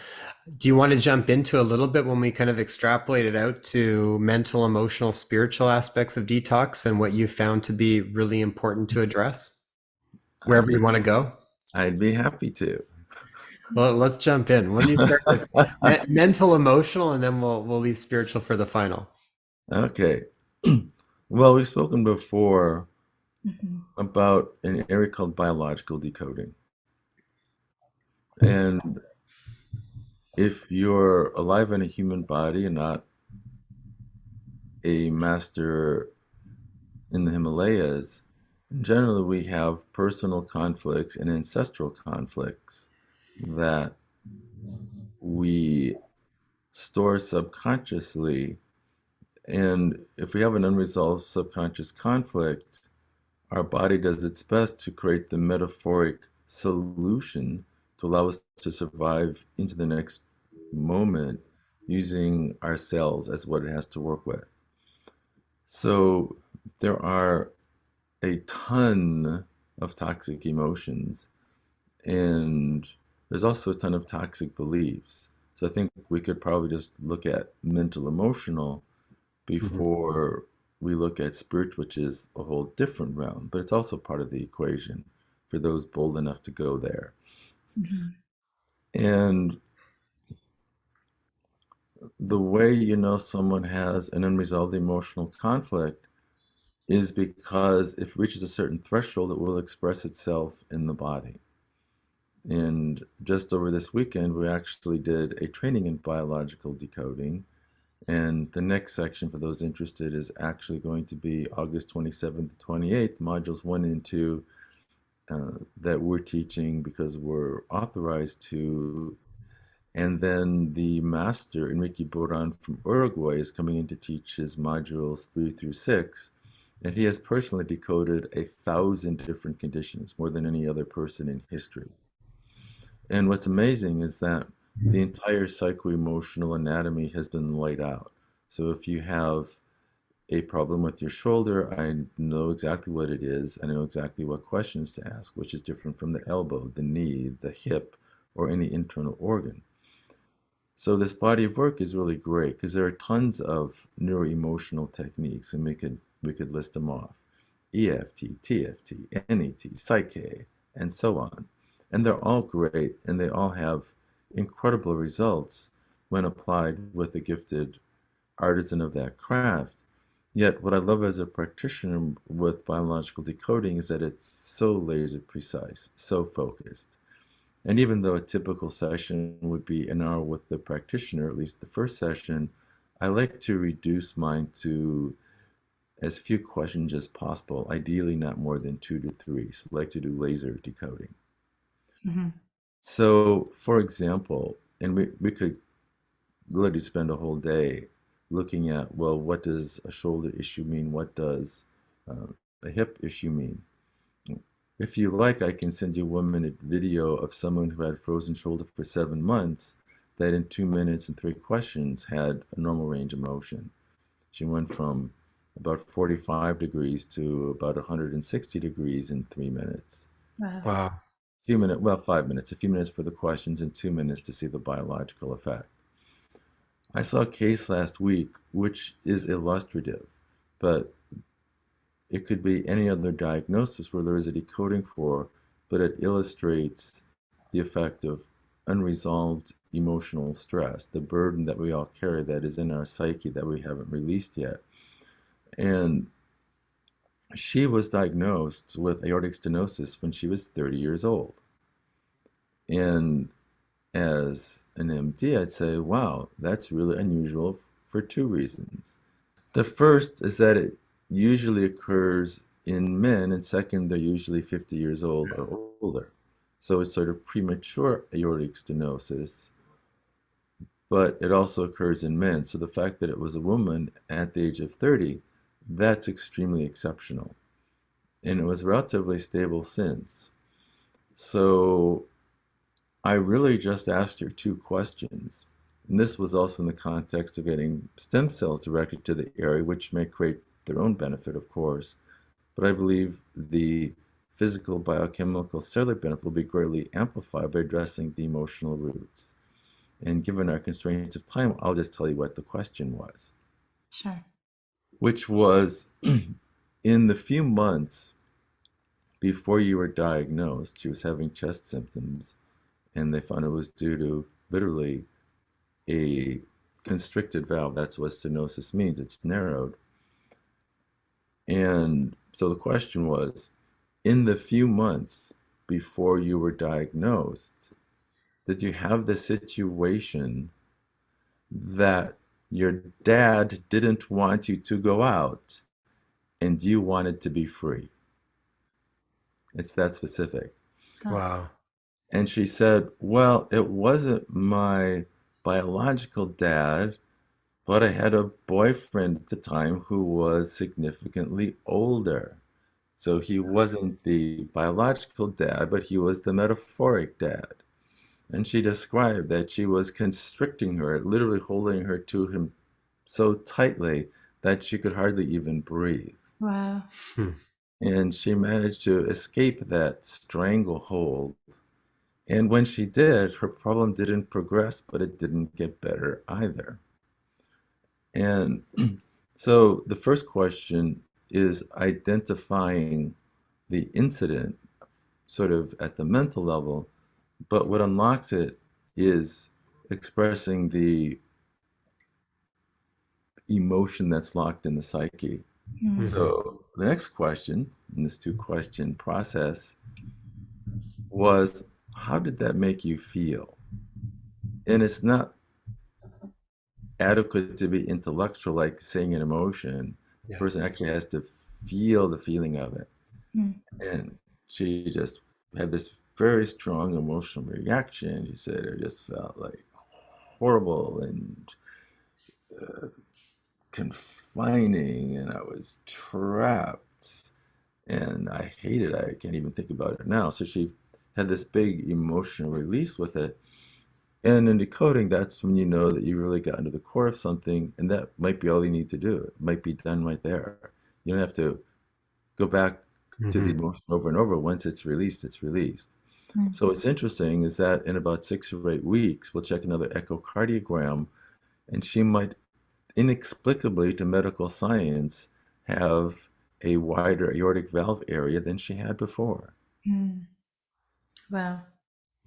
Do you want to jump into a little bit when we kind of extrapolate it out to mental, emotional, spiritual aspects of detox and what you found to be really important to address? I'd Wherever be you want to go. I'd be happy to. Well, let's jump in. When do you start with mental, emotional, and then we'll leave spiritual for the final. Okay. Well, we've spoken before Mm-hmm. about an area called biological decoding. And if you're alive in a human body and not a master in the Himalayas, generally we have personal conflicts and ancestral conflicts that we store subconsciously. And if we have an unresolved subconscious conflict, our body does its best to create the metaphoric solution to allow us to survive into the next moment using our cells as what it has to work with. So there are a ton of toxic emotions, and there's also a ton of toxic beliefs. So I think we could probably just look at mental emotional Mhm. before we look at spiritual, which is a whole different realm, but it's also part of the equation for those bold enough to go there. Mm-hmm. And the way you know someone has an unresolved emotional conflict is because if it reaches a certain threshold, it will express itself in the body. And just over this weekend, we actually did a training in biological decoding. And the next section for those interested is actually going to be August 27th to 28th, modules 1 and 2, that we're teaching because we're authorized to. And then the master, Enrique Boran from Uruguay, is coming in to teach his modules 3 through 6. And he has personally decoded 1,000 different conditions, more than any other person in history. And what's amazing is that the entire psycho-emotional anatomy has been laid out. So if you have a problem with your shoulder, I know exactly what it is. I know exactly what questions to ask, which is different from the elbow, the knee, the hip, or any internal organ. So this body of work is really great because there are tons of neuroemotional techniques, and we could list them off: EFT, TFT, NET, Psyche, and so on. And they're all great, and they all have incredible results when applied with a gifted artisan of that craft. Yet, what I love as a practitioner with biological decoding is that it's so laser precise, so focused. And even though a typical session would be an hour with the practitioner, at least the first session, I like to reduce mine to as few questions as possible, ideally not more than 2 to 3. So I like to do laser decoding. Mm-hmm. So, for example, and we could literally spend a whole day looking at, well, what does a shoulder issue mean? What does uh, a hip issue mean? If you like, I can send you a 1 minute video of someone who had frozen shoulder for 7 months that in 2 minutes and 3 questions had a normal range of motion. She went from about 45 degrees to about 160 degrees in 3 minutes. Wow. Wow. A few minutes, well, 5 minutes, a few minutes for the questions and 2 minutes to see the biological effect. I saw a case last week which is illustrative, but it could be any other diagnosis where there is a decoding for, but it illustrates the effect of unresolved emotional stress, the burden that we all carry that is in our psyche that we haven't released yet. And she was diagnosed with aortic stenosis when she was 30 years old. And as an MD, I'd say, wow, that's really unusual for 2 reasons. The first is that it usually occurs in men, and second, they're usually 50 years old or older. So it's sort of premature aortic stenosis, but it also occurs in men. So the fact that it was a woman at the age of 30, that's extremely exceptional. and it was relatively stable since. So I really just asked her two questions. And this was also in the context of getting stem cells directed to the area, which may create their own benefit, of course. But I believe the physical, biochemical, cellular benefit will be greatly amplified by addressing the emotional roots. And given our constraints of time, I'll just tell you what the question was, Sure. which was in the few months before you were diagnosed, she was having chest symptoms, and they found it was due to literally a constricted valve. That's what stenosis means. It's narrowed. And so the question was, in the few months before you were diagnosed, did you have the situation that your dad didn't want you to go out and you wanted to be free? It's that specific. Oh, Wow. And she said, well, it wasn't my biological dad, but I had a boyfriend at the time who was significantly older. So he wasn't the biological dad, but he was the metaphoric dad. And she described that she was constricting her, literally holding her to him so tightly that she could hardly even breathe. wow. Hmm. And she managed to escape that stranglehold. And when she did, her problem didn't progress, but it didn't get better either. And so the first question is identifying the incident sort of at the mental level, but what unlocks it is expressing the emotion that's locked in the psyche. Mm. Mhm. So the next question in this two question process was, how did that make you feel? And it's not adequate to be intellectual, like saying an emotion. The Yeah. person actually has to feel the feeling of it. Mm. And she just had this very strong emotional reaction. She said it just felt like horrible and uh, confining, and I was trapped, and I hated it. I can't even think about it now. So she had this big emotional release with it. And in decoding, that's when you know that you really got into the core of something, and that might be all you need to do. It might be done right there. You don't have to go back to the Mhm. emotion over and over. Once it's released, it's released. Mm. So what's interesting is that in about 6 or 8 weeks, we'll check another echocardiogram, and she might inexplicably to medical science have a wider aortic valve area than she had before. Mm. Wow.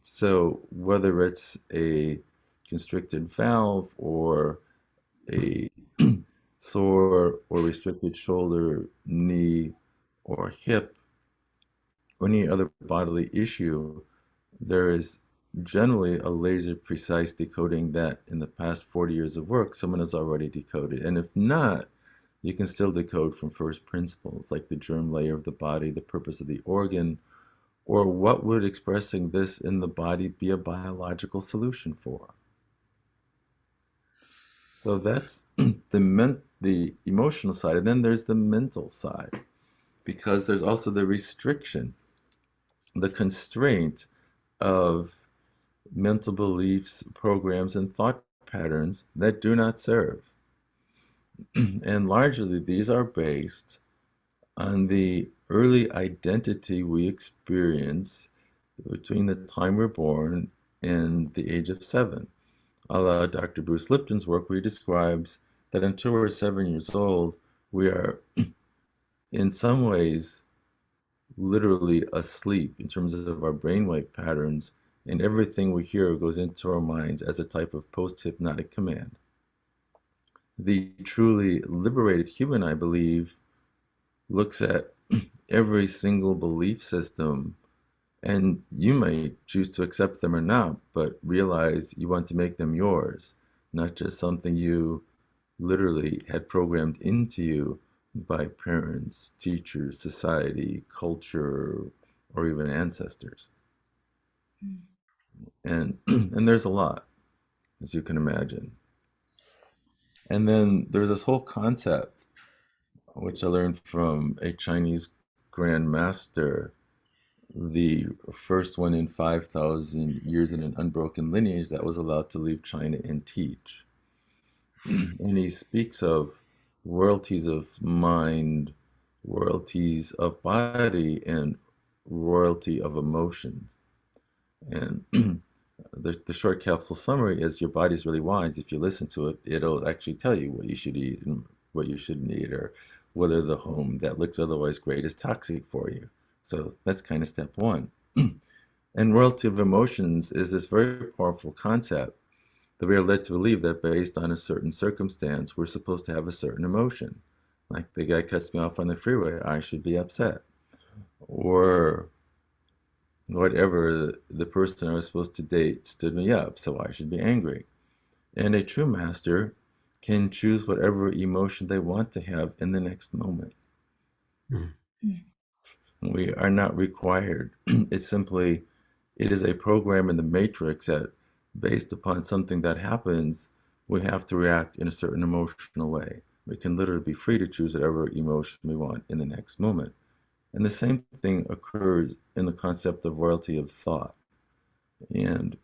So whether it's a constricted valve or a sore or restricted shoulder, knee, or hip, or any other bodily issue, there is generally a laser precise decoding that in the past 40 years of work, someone has already decoded. And if not, you can still decode from first principles, like the germ layer of the body, the purpose of the organ, or what would expressing this in the body be a biological solution for. So that's the emotional side. And then there's the mental side, because there's also the restriction, the constraint of mental beliefs, programs, and thought patterns that do not serve. And largely, these are based on the early identity we experience between the time we're born and the age of 7. A la Dr. Bruce Lipton's work, where he describes that until we're 7 years old, we are in some ways literally asleep in terms of our brainwave patterns, and everything we hear goes into our minds as a type of post-hypnotic command. The truly liberated human, I believe, looks at every single belief system, and you may choose to accept them or not, but realize you want to make them yours, not just something you literally had programmed into you by parents, teachers, society, culture, or even ancestors. Mm. And and there's a lot, as you can imagine. And then there's this whole concept which I learned from a Chinese Grand Master, the first one in 5,000 years in an unbroken lineage that was allowed to leave China and teach. And he speaks of royalties of mind, royalties of body, and royalty of emotions. And the short capsule summary is your body's really wise. If you listen to it, it'll actually tell you what you should eat and what you shouldn't eat, or whether the home that looks otherwise great is toxic for you. So that's kind of step one. And royalty of emotions is this very powerful concept that we are led to believe that based on a certain circumstance, we're supposed to have a certain emotion. Like the guy cuts me off on the freeway, I should be upset. Or whatever, the person I was supposed to date stood me up, so I should be angry. And a true master can choose whatever emotion they want to have in the next moment. Mm. We are not required. It's simply, it is a program in the matrix that, based upon something that happens, we have to react in a certain emotional way. We can literally be free to choose whatever emotion we want in the next moment. And the same thing occurs in the concept of royalty of thought. And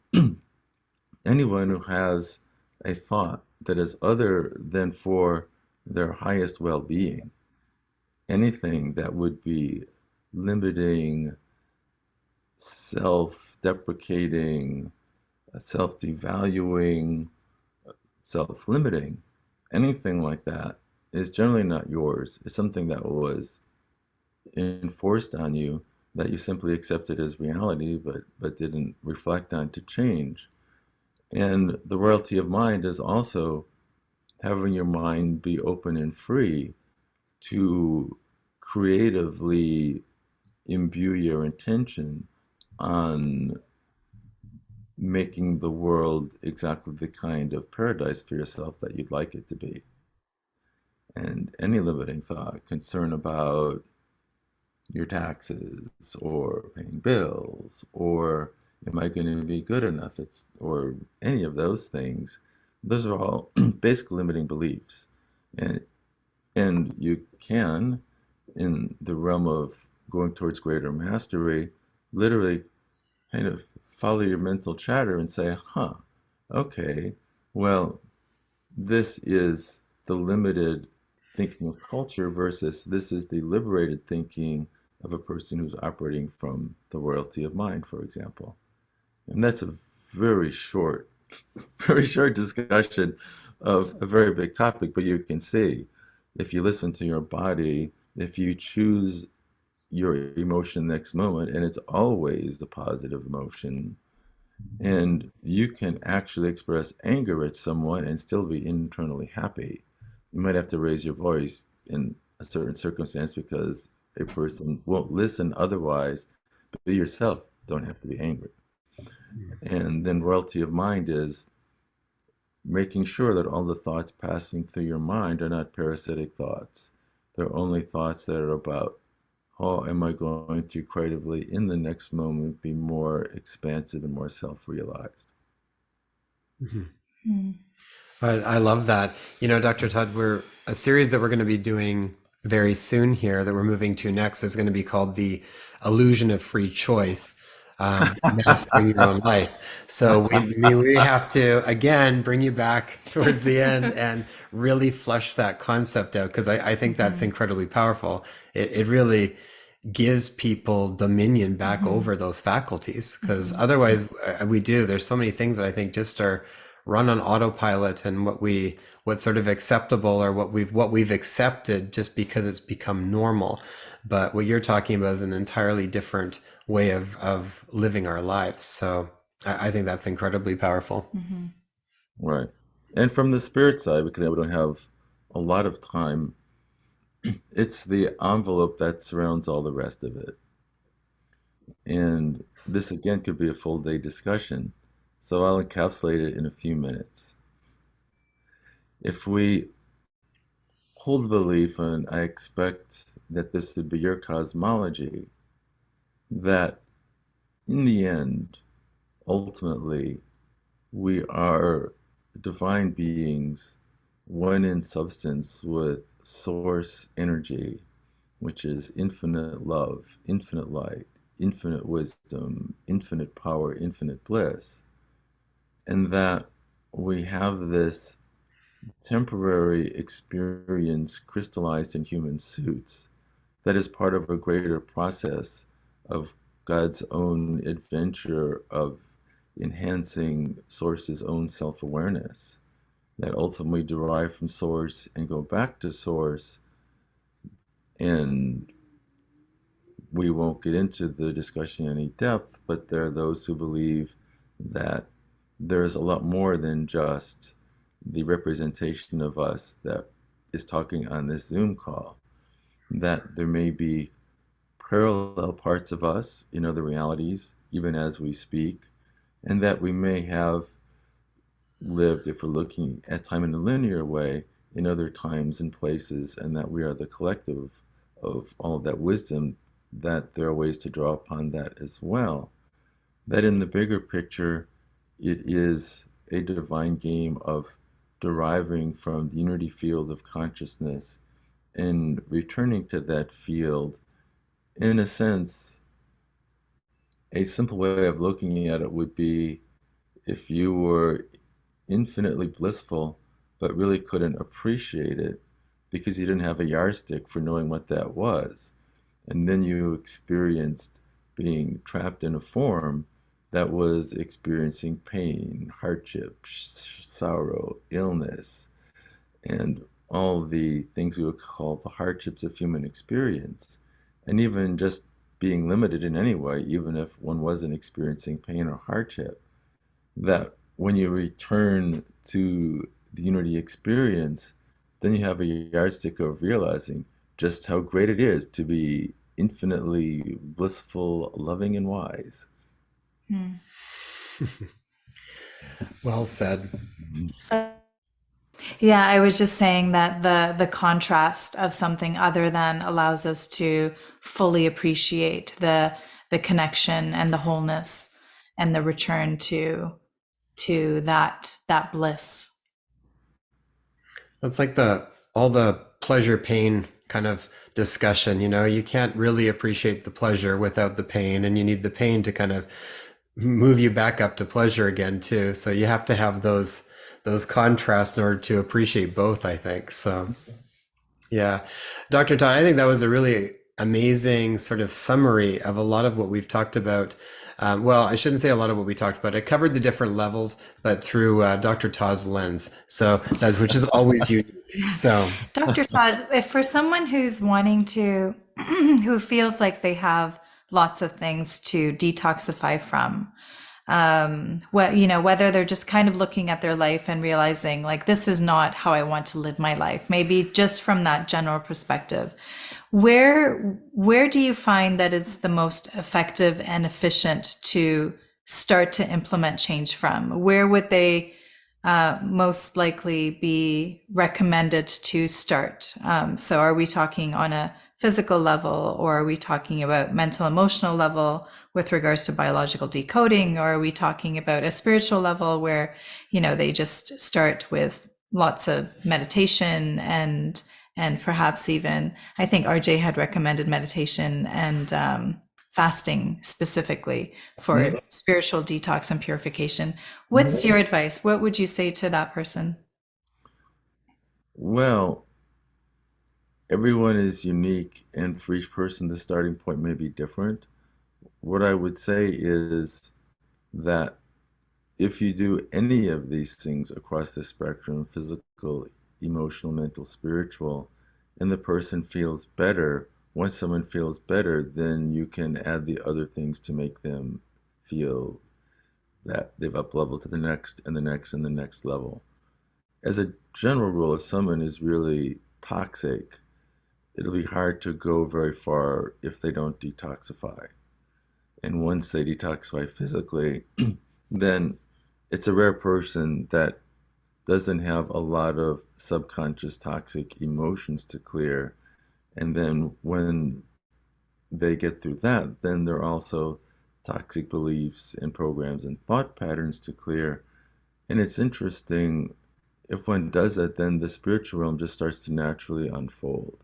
anyone who has a thought that is other than for their highest well being, anything that would be limiting, self deprecating, self devaluing, self limiting, anything like that is generally not yours. It's something that was enforced on you that you simply accepted as reality, but didn't reflect on to change. And the royalty of mind is also having your mind be open and free to creatively imbue your intention on making the world exactly the kind of paradise for yourself that you'd like it to be. And any limiting thought, concern about your taxes or paying bills or am I going to be good enough, or any of those things, those are all basic limiting beliefs. And you can, in the realm of going towards greater mastery, literally kind of follow your mental chatter and say, okay, well, this is the limited thinking of culture versus this is the liberated thinking of a person who's operating from the royalty of mind, for example. And that's a very short, very short discussion of a very big topic, but you can see if you listen to your body, if you choose your emotion next moment, and it's always the positive emotion, and you can actually express anger at someone and still be internally happy. You might have to raise your voice in a certain circumstance because a person won't listen otherwise, but you yourself don't have to be angry. And then royalty of mind is making sure that all the thoughts passing through your mind are not parasitic thoughts. They're only thoughts that are about how am I going to creatively in the next moment be more expansive and more self-realized. Mm-hmm. I love that. Dr. Todd, we're a series that we're going to be doing very soon here that we're moving to next is going to be called The Illusion of Free Choice, Mastering Your Own Life. So we have to, again, bring you back towards the end and really flesh that concept out because I think that's incredibly powerful. It really gives people dominion back over those faculties because otherwise there's so many things that I think just are run on autopilot and what's sort of acceptable or what we've accepted just because it's become normal. But what you're talking about is an entirely different way of living our lives. So I think that's incredibly powerful. Right. And from the spirit side, because we don't have a lot of time, it's the envelope that surrounds all the rest of it. And this again could be a full day discussion. So I'll encapsulate it in a few minutes. If we hold the belief, and I expect that this would be your cosmology, that in the end, ultimately, we are divine beings, one in substance with source energy, which is infinite love, infinite light, infinite wisdom, infinite power, infinite bliss. And that we have this temporary experience crystallized in human suits that is part of a greater process of God's own adventure of enhancing Source's own self-awareness that ultimately derive from Source and go back to Source. And we won't get into the discussion in any depth, but there are those who believe that there's a lot more than just the representation of us that is talking on this Zoom call, that there may be parallel parts of us in other realities, even as we speak, and that we may have lived, if we're looking at time in a linear way, in other times and places, and that we are the collective of all of that wisdom, that there are ways to draw upon that as well. That in the bigger picture, it is a divine game of deriving from the unity field of consciousness and returning to that field. In a sense, a simple way of looking at it would be if you were infinitely blissful, but really couldn't appreciate it because you didn't have a yardstick for knowing what that was. And then you experienced being trapped in a form that was experiencing pain, hardship, sorrow, illness, and all the things we would call the hardships of human experience. And even just being limited in any way, even if one wasn't experiencing pain or hardship, that when you return to the unity experience, then you have a yardstick of realizing just how great it is to be infinitely blissful, loving, and wise. Hmm. Well said. So, yeah, I was just saying that the contrast of something other than allows us to fully appreciate the connection and the wholeness and the return to that bliss. That's like the all the pleasure pain kind of discussion, you know, you can't really appreciate the pleasure without the pain, and you need the pain to kind of move you back up to pleasure again too. So you have to have those contrasts in order to appreciate both, I think. So yeah. Dr. Todd, I think that was a really amazing sort of summary of a lot of what we've talked about. Well, I shouldn't say a lot of what we talked about. I covered the different levels, but through Dr. Todd's lens. So that's which is always unique. So Dr. Todd, if for someone who's wanting to, who feels like they have lots of things to detoxify from, whether they're just kind of looking at their life and realizing like, this is not how I want to live my life, maybe just from that general perspective, where do you find that is the most effective and efficient to start to implement change from? Where would they most likely be recommended to start? So are we talking on a physical level, or are we talking about mental emotional level with regards to biological decoding, or are we talking about a spiritual level where they just start with lots of meditation and perhaps even, I think RJ had recommended meditation and fasting specifically for spiritual detox and purification. What's your advice? What would you say to that person? Well, everyone is unique, and for each person, the starting point may be different. What I would say is that if you do any of these things across the spectrum, physical, emotional, mental, spiritual, and the person feels better, once someone feels better, then you can add the other things to make them feel that they've up leveled to the next and the next and the next level. As a general rule, if someone is really toxic, it'll be hard to go very far if they don't detoxify. And once they detoxify physically, then it's a rare person that doesn't have a lot of subconscious toxic emotions to clear. And then when they get through that, then there are also toxic beliefs and programs and thought patterns to clear. And it's interesting, if one does that, then the spiritual realm just starts to naturally unfold.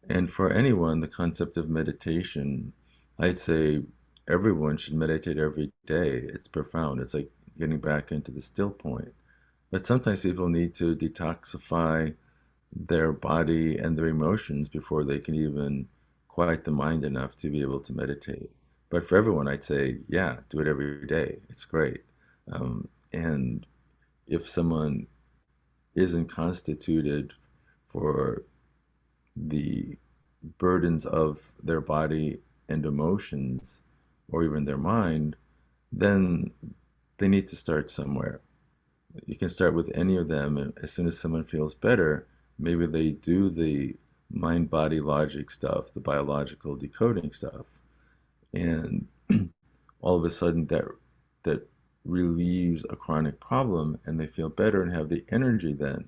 And for anyone, the concept of meditation, I'd say everyone should meditate every day. It's profound. It's like getting back into the still point. But sometimes people need to detoxify their body and their emotions before they can even quiet the mind enough to be able to meditate. But for everyone, I'd say, yeah, do it every day. It's great. And if someone isn't constituted for the burdens of their body and emotions, or even their mind, then they need to start somewhere. You can start with any of them, and as soon as someone feels better, maybe they do the mind body logic stuff, the biological decoding stuff, and all of a sudden that relieves a chronic problem, and they feel better and have the energy then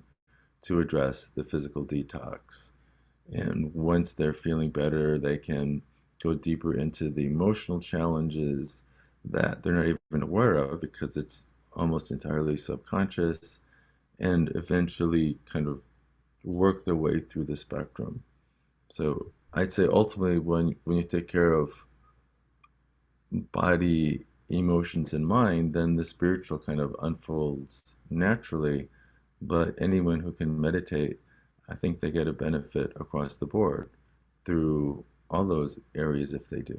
to address the physical detox. And once they're feeling better, they can go deeper into the emotional challenges that they're not even aware of because it's almost entirely subconscious, and eventually kind of work their way through the spectrum. So I'd say ultimately, when you take care of body, emotions, and mind, then the spiritual kind of unfolds naturally. But anyone who can meditate, I think they get a benefit across the board through all those areas if they do.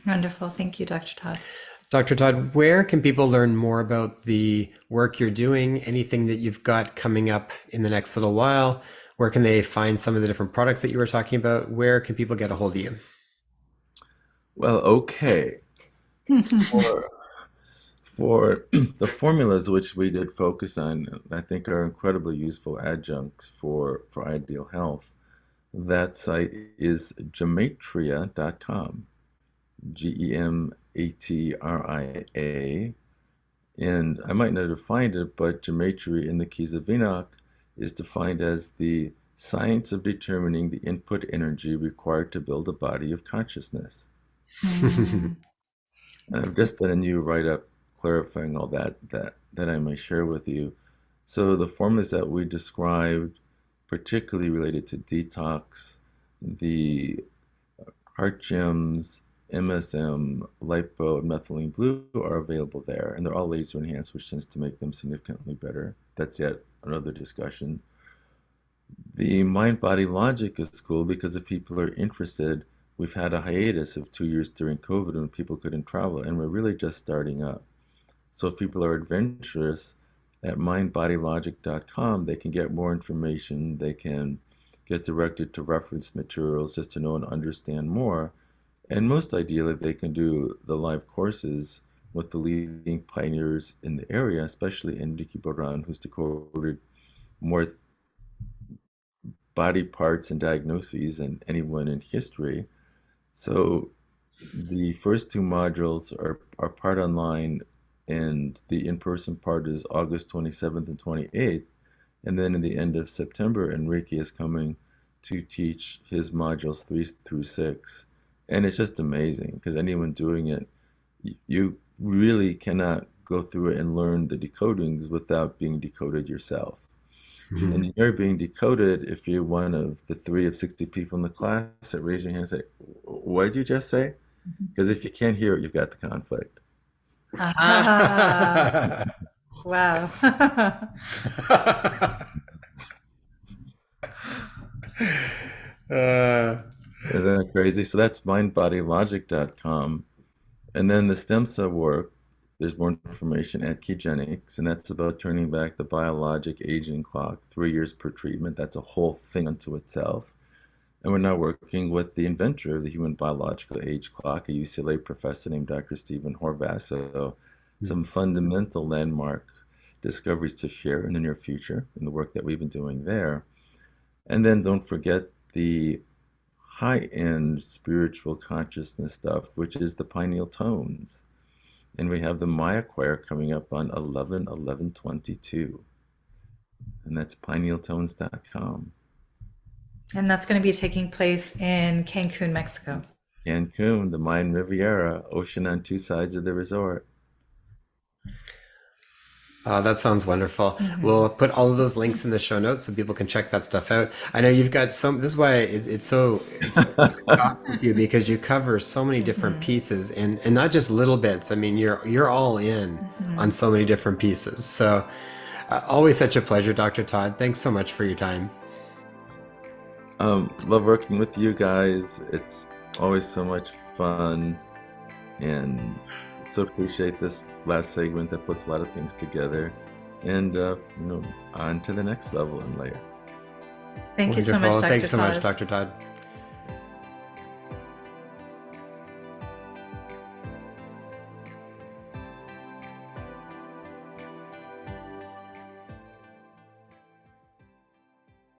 Wonderful. Thank you, Dr. Todd. Dr. Todd, where can people learn more about the work you're doing? Anything that you've got coming up in the next little while? Where can they find some of the different products that you were talking about? Where can people get a hold of you? Well, okay. For, for the formulas which we did focus on, I think are incredibly useful adjuncts for ideal health. That site is gematria.com, Gematria. And I might not have defined it, but gematria in the keys of Enoch is defined as the science of determining the input energy required to build a body of consciousness. And I've just done a new write-up clarifying all that I may share with you. So the formulas that we described, particularly related to detox, the heart gems, MSM, lipo, and methylene blue are available there, and they're all laser enhanced, which tends to make them significantly better. That's yet another discussion. The mind body logic is cool because if people are interested, we've had a hiatus of 2 years during COVID when people couldn't travel, and we're really just starting up. So if people are adventurous, at mindbodylogic.com, they can get more information. They can get directed to reference materials just to know and understand more. And most ideally, they can do the live courses with the leading pioneers in the area, especially Enrique Boran, who's decoded more body parts and diagnoses than anyone in history. So the first two modules are part online, and the in-person part is August 27th and 28th. And then in the end of September, Enrique is coming to teach his modules 3 through 6. And it's just amazing because anyone doing it, you really cannot go through it and learn the decodings without being decoded yourself. And you're being decoded if you're one of the 3 of 60 people in the class that raise your hand and say, what did you just say? Because if you can't hear it, you've got the conflict. Wow. Isn't that crazy? So that's mindbodylogic.com. And then the stem cell work, there's more information at Keygenics, and that's about turning back the biologic aging clock, 3 years per treatment. That's a whole thing unto itself. And we're now working with the inventor of the human biological age clock, a UCLA professor named Dr. Stephen Horvath. So some fundamental landmark discoveries to share in the near future in the work that we've been doing there. And then don't forget the high-end spiritual consciousness stuff, which is the pineal tones. And we have the Maya choir coming up on 11/11/22. And that's pinealtones.com. And that's going to be taking place in Cancun, Mexico. Cancun, the Mayan Riviera, ocean on 2 sides of the resort. That sounds wonderful. Mm-hmm. We'll put all of those links in the show notes so people can check that stuff out. I know you've got some, this is why it's so fun to talk with you, because you cover so many different Mm-hmm. pieces, and not just little bits. I mean, you're all in Mm-hmm. on so many different pieces. So always such a pleasure, Dr. Todd. Thanks so much for your time. Love working with you guys. It's always so much fun, and so appreciate this last segment that puts a lot of things together, and on to the next level and layer. Thank you so much, Wonderful. Dr. Thanks so much, Todd. Dr. Todd.